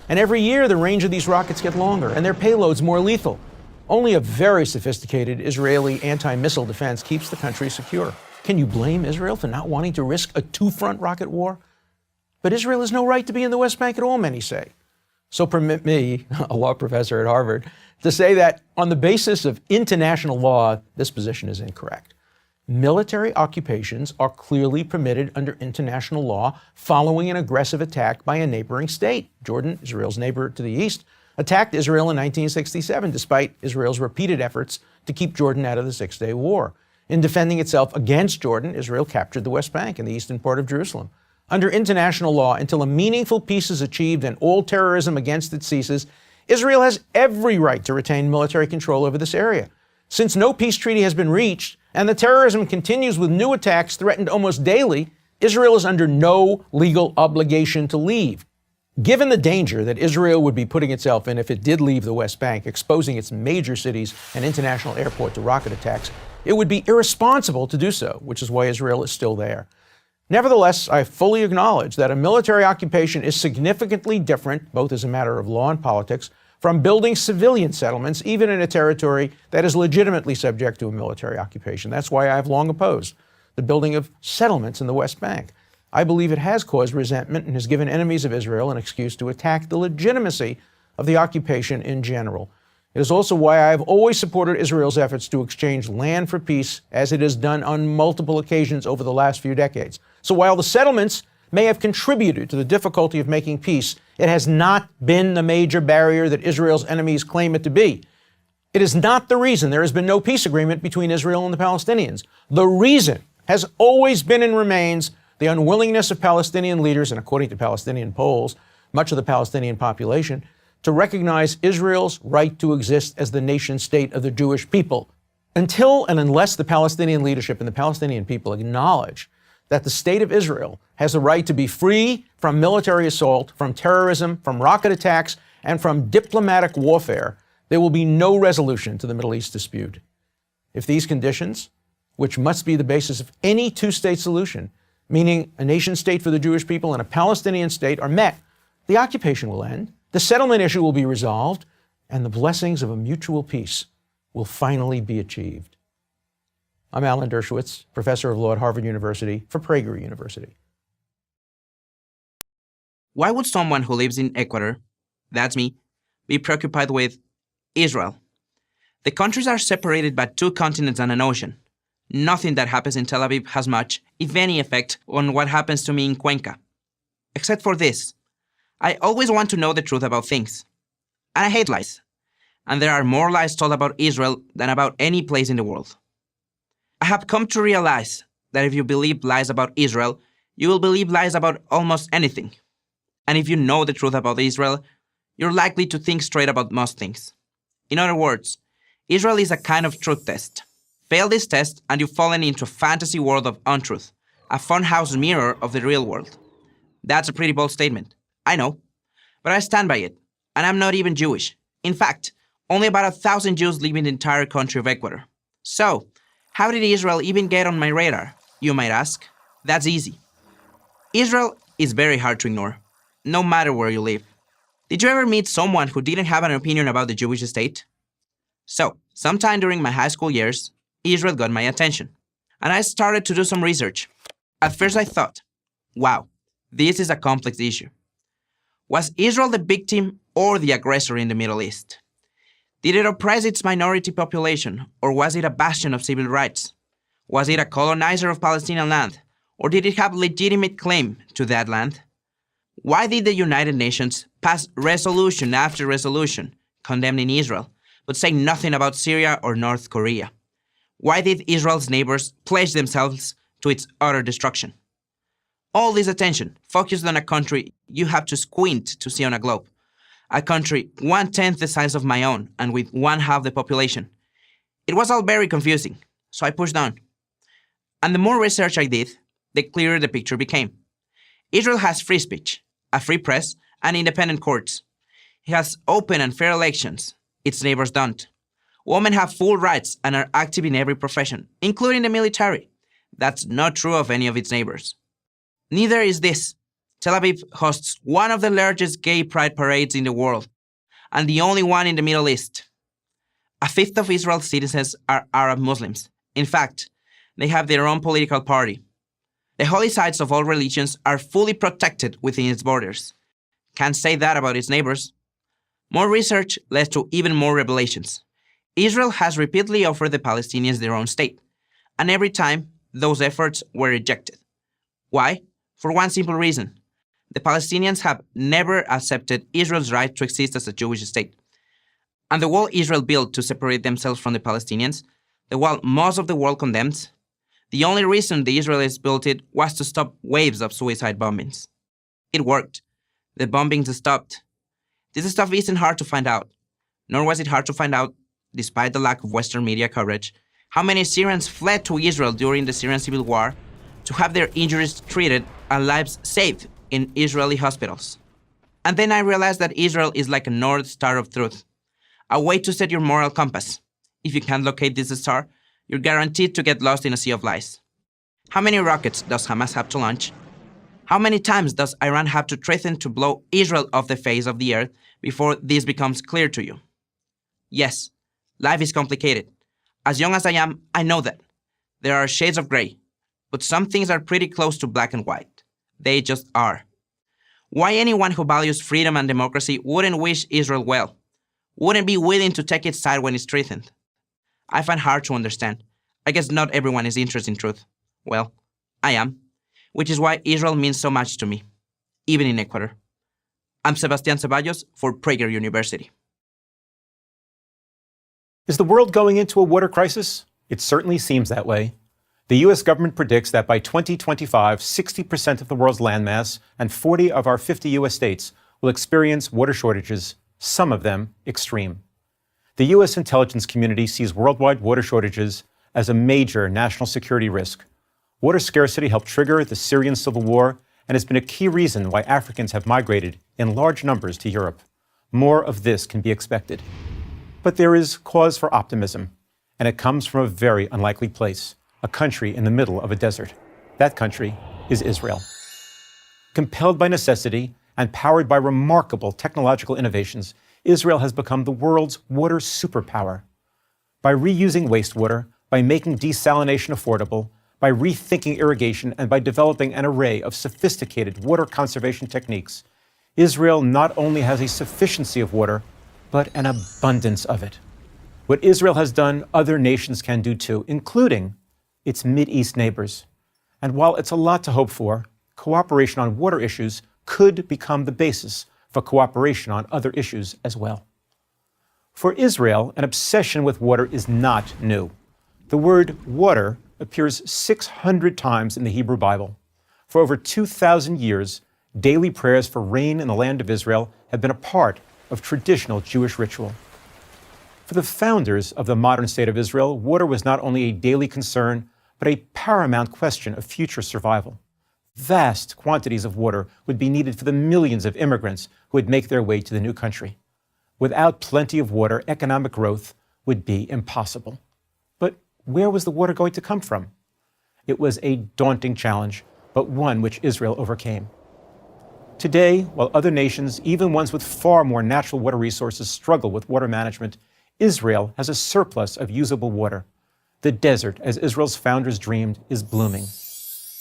And every year, the range of these rockets get longer and their payloads more lethal. Only a very sophisticated Israeli anti-missile defense keeps the country secure. Can you blame Israel for not wanting to risk a 2-front rocket war? But Israel has no right to be in the West Bank at all, many say. So permit me, a law professor at Harvard, to say that on the basis of international law, this position is incorrect. Military occupations are clearly permitted under international law following an aggressive attack by a neighboring state. Jordan, Israel's neighbor to the east, attacked Israel in 1967, despite Israel's repeated efforts to keep Jordan out of the Six-Day War. In defending itself against Jordan, Israel captured the West Bank and the eastern part of Jerusalem. Under international law, until a meaningful peace is achieved and all terrorism against it ceases, Israel has every right to retain military control over this area. Since no peace treaty has been reached and the terrorism continues with new attacks threatened almost daily, Israel is under no legal obligation to leave. Given the danger that Israel would be putting itself in if it did leave the West Bank, exposing its major cities and international airport to rocket attacks, it would be irresponsible to do so, which is why Israel is still there. Nevertheless, I fully acknowledge that a military occupation is significantly different, both as a matter of law and politics, from building civilian settlements, even in a territory that is legitimately subject to a military occupation. That's why I have long opposed the building of settlements in the West Bank. I believe it has caused resentment and has given enemies of Israel an excuse to attack the legitimacy of the occupation in general. It is also why I have always supported Israel's efforts to exchange land for peace, as it has done on multiple occasions over the last few decades. So while the settlements may have contributed to the difficulty of making peace, it has not been the major barrier that Israel's enemies claim it to be. It is not the reason there has been no peace agreement between Israel and the Palestinians. The reason has always been and remains the unwillingness of Palestinian leaders, and according to Palestinian polls, much of the Palestinian population, to recognize Israel's right to exist as the nation-state of the Jewish people. Until and unless the Palestinian leadership and the Palestinian people acknowledge that the state of Israel has the right to be free from military assault, from terrorism, from rocket attacks, and from diplomatic warfare, there will be no resolution to the Middle East dispute. If these conditions, which must be the basis of any two-state solution, meaning a nation-state for the Jewish people and a Palestinian state, are met, the occupation will end, the settlement issue will be resolved, and the blessings of a mutual peace will finally be achieved. I'm Alan Dershowitz, professor of law at Harvard University for Prager University. Why would someone who lives in Ecuador, that's me, be preoccupied with Israel? The countries are separated by 2 continents and an ocean. Nothing that happens in Tel Aviv has much, if any, effect on what happens to me in Cuenca. Except for this. I always want to know the truth about things. And I hate lies. And there are more lies told about Israel than about any place in the world. I have come to realize that if you believe lies about Israel, you will believe lies about almost anything. And if you know the truth about Israel, you're likely to think straight about most things. In other words, Israel is a kind of truth test. Fail this test and you've fallen into a fantasy world of untruth, a funhouse mirror of the real world. That's a pretty bold statement, I know, but I stand by it, and I'm not even Jewish. In fact, only about 1,000 Jews live in the entire country of Ecuador. So, how did Israel even get on my radar, you might ask? That's easy. Israel is very hard to ignore, no matter where you live. Did you ever meet someone who didn't have an opinion about the Jewish state? So, sometime during my high school years, Israel got my attention, and I started to do some research. At first I thought, wow, this is a complex issue. Was Israel the victim or the aggressor in the Middle East? Did it oppress its minority population, or was it a bastion of civil rights? Was it a colonizer of Palestinian land, or did it have legitimate claim to that land? Why did the United Nations pass resolution after resolution condemning Israel, but say nothing about Syria or North Korea? Why did Israel's neighbors pledge themselves to its utter destruction? All this attention focused on a country you have to squint to see on a globe. A country 1/10 the size of my own and with 1/2 the population. It was all very confusing, so I pushed on. And the more research I did, the clearer the picture became. Israel has free speech, a free press, and independent courts. It has open and fair elections. Its neighbors don't. Women have full rights and are active in every profession, including the military. That's not true of any of its neighbors. Neither is this. Tel Aviv hosts one of the largest gay pride parades in the world, and the only one in the Middle East. 1/5 of Israel's citizens are Arab Muslims. In fact, they have their own political party. The holy sites of all religions are fully protected within its borders. Can't say that about its neighbors. More research led to even more revelations. Israel has repeatedly offered the Palestinians their own state, and every time, those efforts were rejected. Why? For one simple reason. The Palestinians have never accepted Israel's right to exist as a Jewish state. And the wall Israel built to separate themselves from the Palestinians, the wall most of the world condemns, the only reason the Israelis built it was to stop waves of suicide bombings. It worked. The bombings stopped. This stuff isn't hard to find out, nor was it hard to find out, despite the lack of Western media coverage, how many Syrians fled to Israel during the Syrian civil war to have their injuries treated and lives saved in Israeli hospitals. And then I realized that Israel is like a North Star of truth, a way to set your moral compass. If you can't locate this star, you're guaranteed to get lost in a sea of lies. How many rockets does Hamas have to launch? How many times does Iran have to threaten to blow Israel off the face of the earth before this becomes clear to you? Yes, life is complicated. As young as I am, I know that. There are shades of gray, but some things are pretty close to black and white. They just are. Why anyone who values freedom and democracy wouldn't wish Israel well, wouldn't be willing to take its side when it's threatened? I find hard to understand. I guess not everyone is interested in truth. Well, I am, which is why Israel means so much to me, even in Ecuador. I'm Sebastián Ceballos for Prager University. Is the world going into a water crisis? It certainly seems that way. The U.S. government predicts that by 2025, 60% of the world's landmass and 40 of our 50 U.S. states will experience water shortages, some of them extreme. The U.S. intelligence community sees worldwide water shortages as a major national security risk. Water scarcity helped trigger the Syrian civil war and has been a key reason why Africans have migrated in large numbers to Europe. More of this can be expected. But there is cause for optimism, and it comes from a very unlikely place, a country in the middle of a desert. That country is Israel. Compelled by necessity and powered by remarkable technological innovations, Israel has become the world's water superpower. By reusing wastewater, by making desalination affordable, by rethinking irrigation, and by developing an array of sophisticated water conservation techniques, Israel not only has a sufficiency of water, but an abundance of it. What Israel has done, other nations can do too, including its Mideast neighbors. And while it's a lot to hope for, cooperation on water issues could become the basis for cooperation on other issues as well. For Israel, an obsession with water is not new. The word water appears 600 times in the Hebrew Bible. For over 2,000 years, daily prayers for rain in the land of Israel have been a part of traditional Jewish ritual. For the founders of the modern state of Israel, water was not only a daily concern, but a paramount question of future survival. Vast quantities of water would be needed for the millions of immigrants who would make their way to the new country. Without plenty of water, economic growth would be impossible. But where was the water going to come from? It was a daunting challenge, but one which Israel overcame. Today, while other nations, even ones with far more natural water resources, struggle with water management, Israel has a surplus of usable water. The desert, as Israel's founders dreamed, is blooming.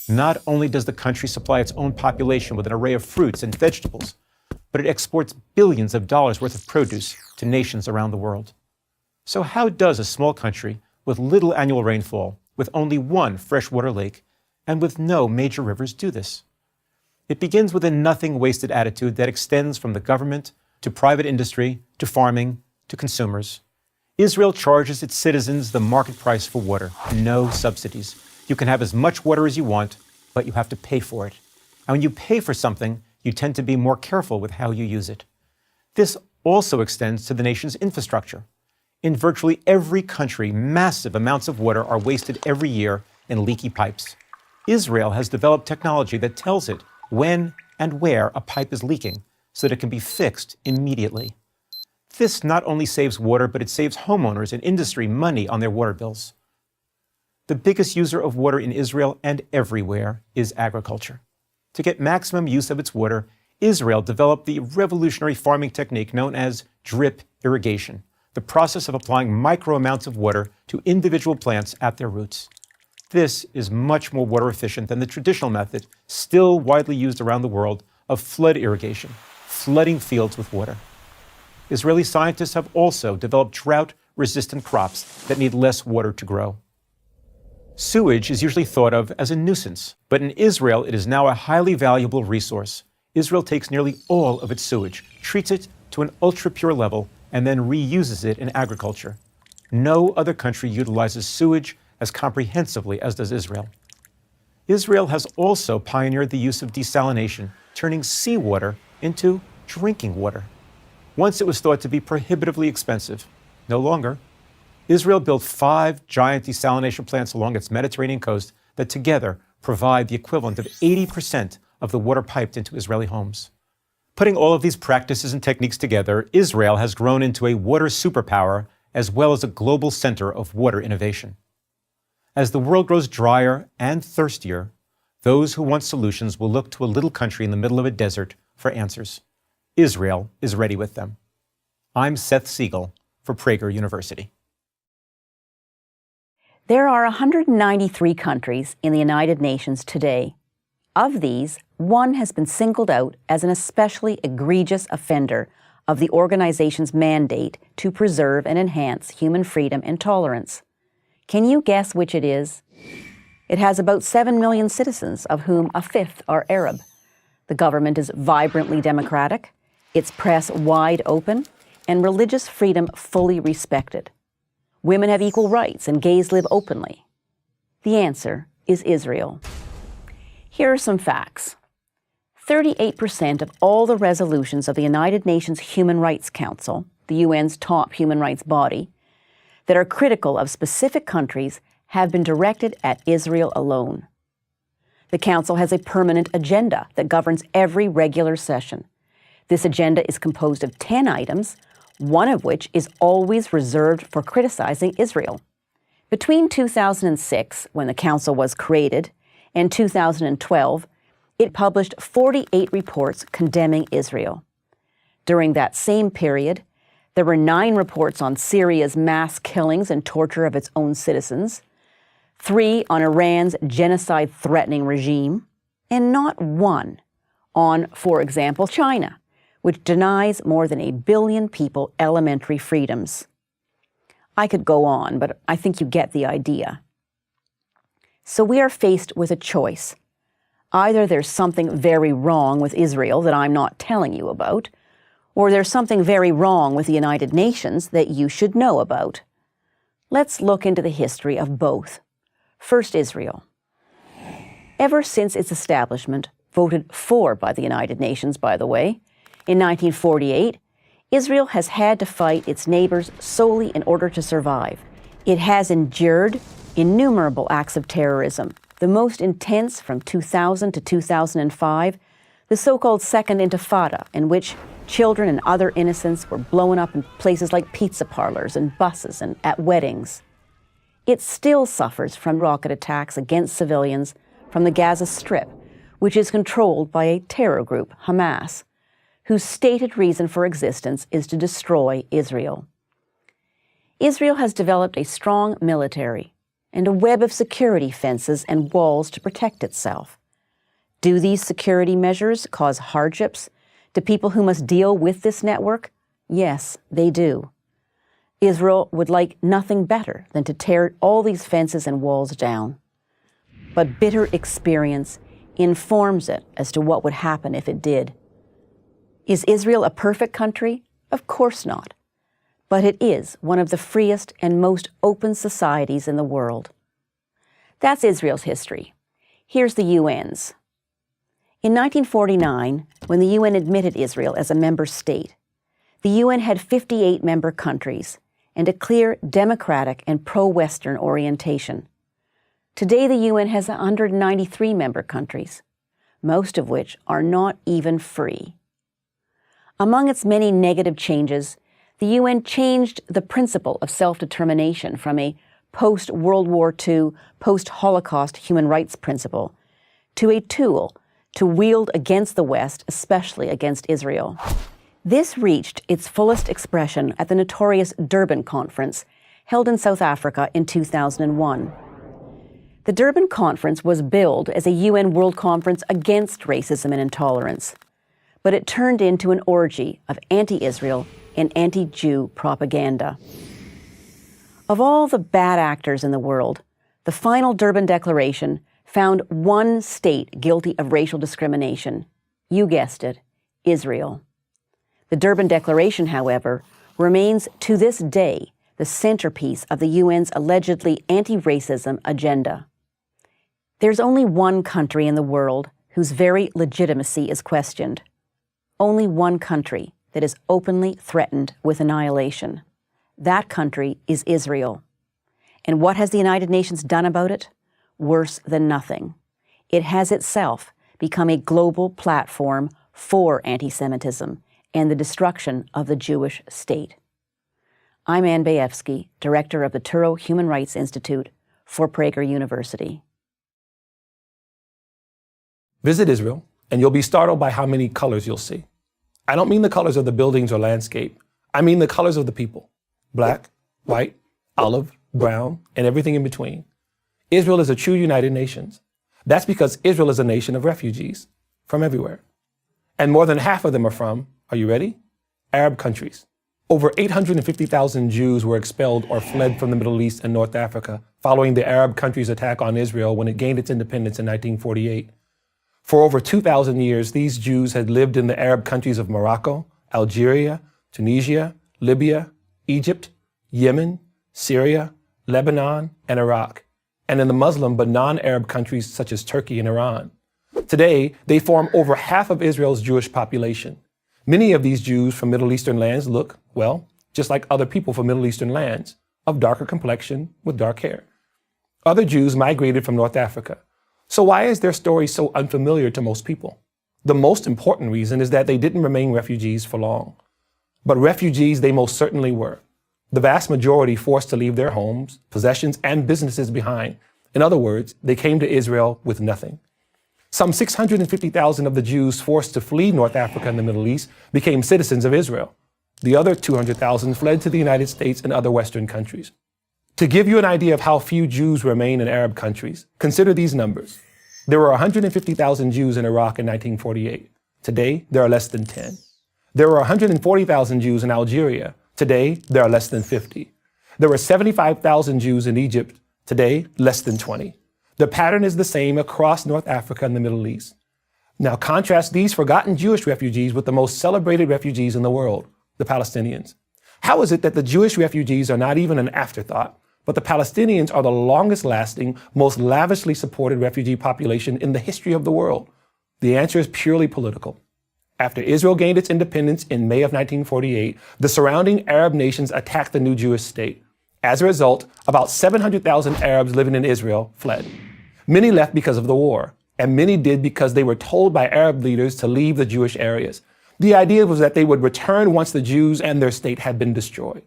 Not only does the country supply its own population with an array of fruits and vegetables, but it exports billions of dollars worth of produce to nations around the world. So how does a small country with little annual rainfall, with only one freshwater lake, and with no major rivers do this? It begins with a nothing wasted attitude that extends from the government to private industry to farming to consumers. Israel charges its citizens the market price for water, no subsidies. You can have as much water as you want, but you have to pay for it. And when you pay for something, you tend to be more careful with how you use it. This also extends to the nation's infrastructure. In virtually every country, massive amounts of water are wasted every year in leaky pipes. Israel has developed technology that tells it when and where a pipe is leaking so that it can be fixed immediately. This not only saves water, but it saves homeowners and industry money on their water bills. The biggest user of water in Israel and everywhere is agriculture. To get maximum use of its water, Israel developed the revolutionary farming technique known as drip irrigation, the process of applying micro amounts of water to individual plants at their roots. This is much more water efficient than the traditional method, still widely used around the world, of flood irrigation, flooding fields with water. Israeli scientists have also developed drought-resistant crops that need less water to grow. Sewage is usually thought of as a nuisance, but in Israel it is now a highly valuable resource. Israel takes nearly all of its sewage, treats it to an ultra-pure level, and then reuses it in agriculture. No other country utilizes sewage as comprehensively as does Israel. Israel has also pioneered the use of desalination, turning seawater into drinking water. Once it was thought to be prohibitively expensive, no longer. Israel built 5 giant desalination plants along its Mediterranean coast that together provide the equivalent of 80% of the water piped into Israeli homes. Putting all of these practices and techniques together, Israel has grown into a water superpower as well as a global center of water innovation. As the world grows drier and thirstier, those who want solutions will look to a little country in the middle of a desert for answers. Israel is ready with them. I'm Seth Siegel for Prager University. There are 193 countries in the United Nations today. Of these, one has been singled out as an especially egregious offender of the organization's mandate to preserve and enhance human freedom and tolerance. Can you guess which it is? It has about 7 million citizens, of whom a fifth are Arab. The government is vibrantly democratic, its press wide open, and religious freedom fully respected. Women have equal rights and gays live openly. The answer is Israel. Here are some facts. 38% of all the resolutions of the United Nations Human Rights Council, the UN's top human rights body, that are critical of specific countries have been directed at Israel alone. The Council has a permanent agenda that governs every regular session. This agenda is composed of 10 items, one of which is always reserved for criticizing Israel. Between 2006, when the Council was created, and 2012, it published 48 reports condemning Israel. During that same period, there were 9 reports on Syria's mass killings and torture of its own citizens, 3 on Iran's genocide-threatening regime, and not one on, for example, China, which denies more than 1 billion people elementary freedoms. I could go on, but I think you get the idea. So we are faced with a choice. Either there's something very wrong with Israel that I'm not telling you about, or there's something very wrong with the United Nations that you should know about. Let's look into the history of both. First, Israel. Ever since its establishment, voted for by the United Nations, by the way, in 1948, Israel has had to fight its neighbors solely in order to survive. It has endured innumerable acts of terrorism, the most intense from 2000 to 2005, the so-called Second Intifada, in which children and other innocents were blown up in places like pizza parlors and buses and at weddings. It still suffers from rocket attacks against civilians from the Gaza Strip, which is controlled by a terror group, Hamas, whose stated reason for existence is to destroy Israel. Israel has developed a strong military, and a web of security fences and walls to protect itself. Do these security measures cause hardships to people who must deal with this network? Yes, they do. Israel would like nothing better than to tear all these fences and walls down. But bitter experience informs it as to what would happen if it did. Is Israel a perfect country? Of course not. But it is one of the freest and most open societies in the world. That's Israel's history. Here's the UN's. In 1949, when the UN admitted Israel as a member state, the UN had 58 member countries and a clear democratic and pro-Western orientation. Today, the UN has 193 member countries, most of which are not even free. Among its many negative changes, the UN changed the principle of self-determination from a post-World War II, post-Holocaust human rights principle to a tool to wield against the West, especially against Israel. This reached its fullest expression at the notorious Durban Conference, held in South Africa in 2001. The Durban Conference was billed as a UN World Conference against racism and intolerance, but it turned into an orgy of anti-Israel and anti-Jew propaganda. Of all the bad actors in the world, the final Durban Declaration found one state guilty of racial discrimination. You guessed it, Israel. The Durban Declaration, however, remains to this day the centerpiece of the UN's allegedly anti-racism agenda. There's only one country in the world whose very legitimacy is questioned. Only one country that is openly threatened with annihilation. That country is Israel. And what has the United Nations done about it? Worse than nothing. It has itself become a global platform for anti-Semitism and the destruction of the Jewish state. I'm Ann Bayevsky, director of the Turo Human Rights Institute for Prager University. Visit Israel, and you'll be startled by how many colors you'll see. I don't mean the colors of the buildings or landscape. I mean the colors of the people. Black, white, olive, brown, and everything in between. Israel is a true United Nations. That's because Israel is a nation of refugees from everywhere. And more than half of them are from, are you ready? Arab countries. Over 850,000 Jews were expelled or fled from the Middle East and North Africa following the Arab countries' attack on Israel when it gained its independence in 1948. For over 2,000 years, these Jews had lived in the Arab countries of Morocco, Algeria, Tunisia, Libya, Egypt, Yemen, Syria, Lebanon, and Iraq, and in the Muslim but non-Arab countries such as Turkey and Iran. Today, they form over half of Israel's Jewish population. Many of these Jews from Middle Eastern lands look, well, just like other people from Middle Eastern lands, of darker complexion with dark hair. Other Jews migrated from North Africa. So why is their story so unfamiliar to most people? The most important reason is that they didn't remain refugees for long. But refugees they most certainly were. The vast majority forced to leave their homes, possessions, and businesses behind. In other words, they came to Israel with nothing. Some 650,000 of the Jews forced to flee North Africa and the Middle East became citizens of Israel. The other 200,000 fled to the United States and other Western countries. To give you an idea of how few Jews remain in Arab countries, consider these numbers. There were 150,000 Jews in Iraq in 1948. Today, there are less than 10. There were 140,000 Jews in Algeria. Today, there are less than 50. There were 75,000 Jews in Egypt. Today, less than 20. The pattern is the same across North Africa and the Middle East. Now contrast these forgotten Jewish refugees with the most celebrated refugees in the world, the Palestinians. How is it that the Jewish refugees are not even an afterthought, but the Palestinians are the longest lasting, most lavishly supported refugee population in the history of the world? The answer is purely political. After Israel gained its independence in May of 1948, the surrounding Arab nations attacked the new Jewish state. As a result, about 700,000 Arabs living in Israel fled. Many left because of the war, and many did because they were told by Arab leaders to leave the Jewish areas. The idea was that they would return once the Jews and their state had been destroyed.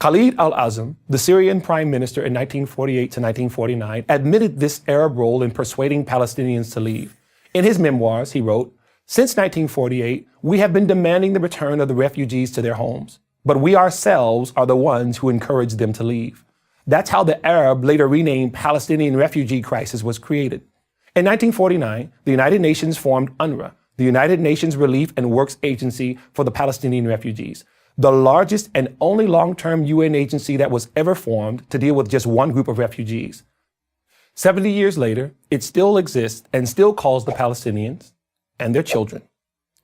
Khalid al-Azam, the Syrian prime minister in 1948 to 1949, admitted this Arab role in persuading Palestinians to leave. In his memoirs, he wrote, "Since 1948, we have been demanding the return of the refugees to their homes, but we ourselves are the ones who encouraged them to leave. That's how the Arab, later renamed Palestinian refugee crisis was created. In 1949, the United Nations formed UNRWA, the United Nations Relief and Works Agency for the Palestinian refugees, the largest and only long-term UN agency that was ever formed to deal with just one group of refugees. 70 years later, it still exists and still calls the Palestinians and their children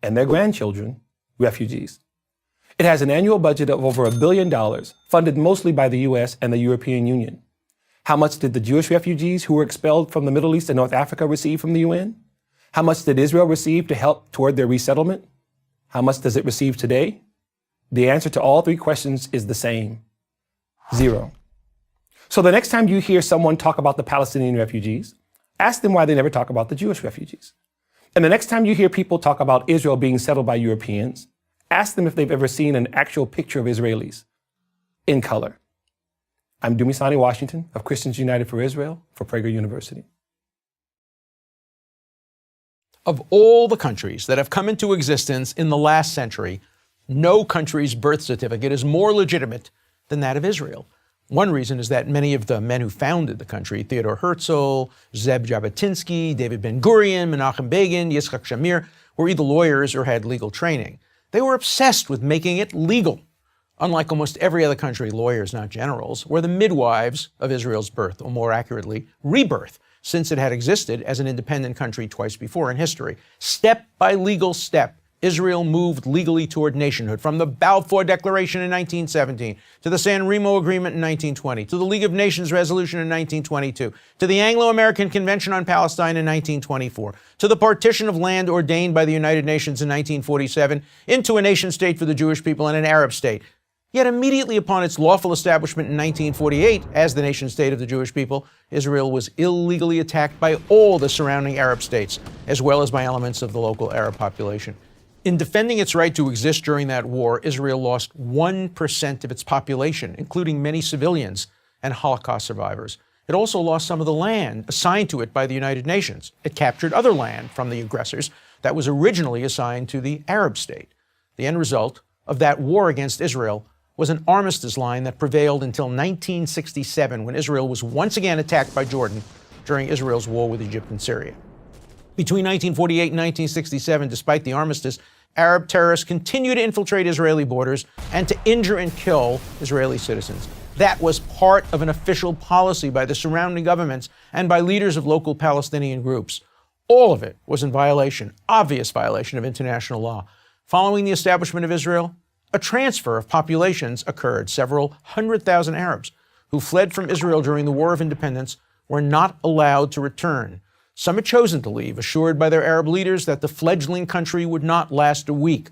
and their grandchildren refugees. It has an annual budget of over $1 billion, funded mostly by the US and the European Union. How much did the Jewish refugees who were expelled from the Middle East and North Africa receive from the UN? How much did Israel receive to help toward their resettlement? How much does it receive today? The answer to all three questions is the same: zero. So the next time you hear someone talk about the Palestinian refugees, ask them why they never talk about the Jewish refugees. And the next time you hear people talk about Israel being settled by Europeans, ask them if they've ever seen an actual picture of Israelis in color. I'm Dumisani Washington of Christians United for Israel for Prager University. Of all the countries that have come into existence in the last century, no country's birth certificate is more legitimate than that of Israel. One reason is that many of the men who founded the country, Theodore Herzl, Zeb Jabotinsky, David Ben-Gurion, Menachem Begin, Yitzhak Shamir, were either lawyers or had legal training. They were obsessed with making it legal. Unlike almost every other country, lawyers, not generals, were the midwives of Israel's birth, or more accurately, rebirth, since it had existed as an independent country twice before in history. Step by legal step, Israel moved legally toward nationhood, from the Balfour Declaration in 1917, to the San Remo Agreement in 1920, to the League of Nations Resolution in 1922, to the Anglo-American Convention on Palestine in 1924, to the partition of land ordained by the United Nations in 1947, into a nation-state for the Jewish people and an Arab state. Yet immediately upon its lawful establishment in 1948 as the nation-state of the Jewish people, Israel was illegally attacked by all the surrounding Arab states, as well as by elements of the local Arab population. In defending its right to exist during that war, Israel lost 1% of its population, including many civilians and Holocaust survivors. It also lost some of the land assigned to it by the United Nations. It captured other land from the aggressors that was originally assigned to the Arab state. The end result of that war against Israel was an armistice line that prevailed until 1967, when Israel was once again attacked by Jordan during Israel's war with Egypt and Syria. Between 1948 and 1967, despite the armistice, Arab terrorists continued to infiltrate Israeli borders and to injure and kill Israeli citizens. That was part of an official policy by the surrounding governments and by leaders of local Palestinian groups. All of it was in violation, obvious violation of international law. Following the establishment of Israel, a transfer of populations occurred. Several 100,000 Arabs who fled from Israel during the War of Independence were not allowed to return. Some had chosen to leave, assured by their Arab leaders that the fledgling country would not last a week.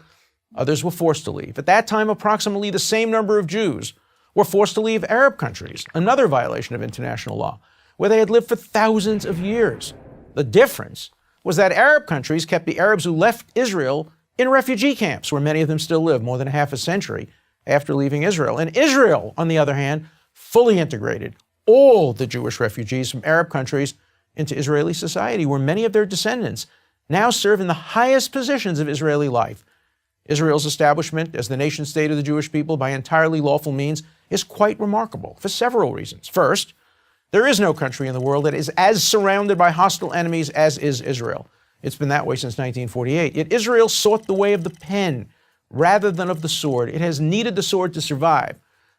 Others were forced to leave. At that time, approximately the same number of Jews were forced to leave Arab countries, another violation of international law, where they had lived for thousands of years. The difference was that Arab countries kept the Arabs who left Israel in refugee camps, where many of them still live more than half a century after leaving Israel. And Israel, on the other hand, fully integrated all the Jewish refugees from Arab countries into Israeli society, where many of their descendants now serve in the highest positions of Israeli life. Israel's establishment as the nation-state of the Jewish people by entirely lawful means is quite remarkable for several reasons. First, there is no country in the world that is as surrounded by hostile enemies as is Israel. It's been that way since 1948. Yet Israel sought the way of the pen rather than of the sword. It has needed the sword to survive,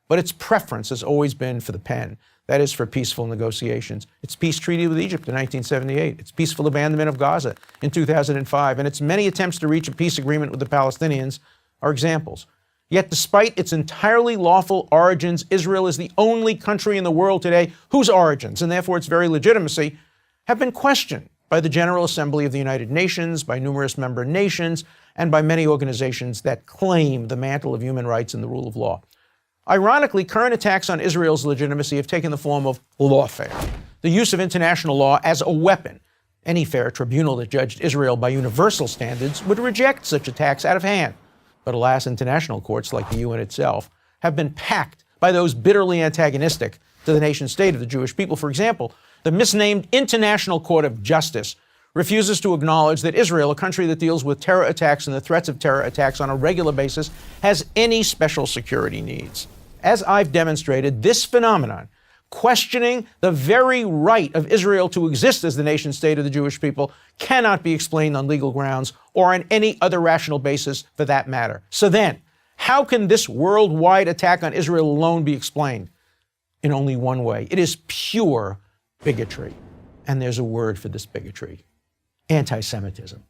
but its preference has always been for the pen. That is, for peaceful negotiations. Its peace treaty with Egypt in 1978, its peaceful abandonment of Gaza in 2005, and its many attempts to reach a peace agreement with the Palestinians are examples. Yet despite its entirely lawful origins, Israel is the only country in the world today whose origins, and therefore its very legitimacy, have been questioned by the General Assembly of the United Nations, by numerous member nations, and by many organizations that claim the mantle of human rights and the rule of law. Ironically, current attacks on Israel's legitimacy have taken the form of lawfare, the use of international law as a weapon. Any fair tribunal that judged Israel by universal standards would reject such attacks out of hand. But alas, international courts like the UN itself have been packed by those bitterly antagonistic to the nation-state of the Jewish people. For example, the misnamed International Court of Justice refuses to acknowledge that Israel, a country that deals with terror attacks and the threats of terror attacks on a regular basis, has any special security needs. As I've demonstrated, this phenomenon questioning the very right of Israel to exist as the nation state of the Jewish people cannot be explained on legal grounds or on any other rational basis for that matter. So then, how can this worldwide attack on Israel alone be explained? In only one way. It is pure bigotry. And there's a word for this bigotry: anti-Semitism.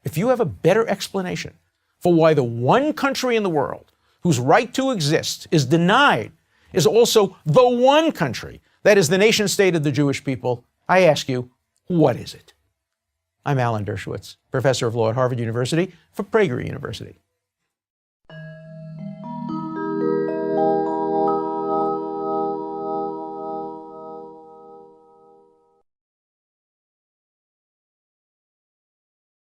If you have a better explanation for why the one country in the world whose right to exist is denied is also the one country that is the nation state of the Jewish people, I ask you, what is it? I'm Alan Dershowitz, professor of law at Harvard University for Prager University.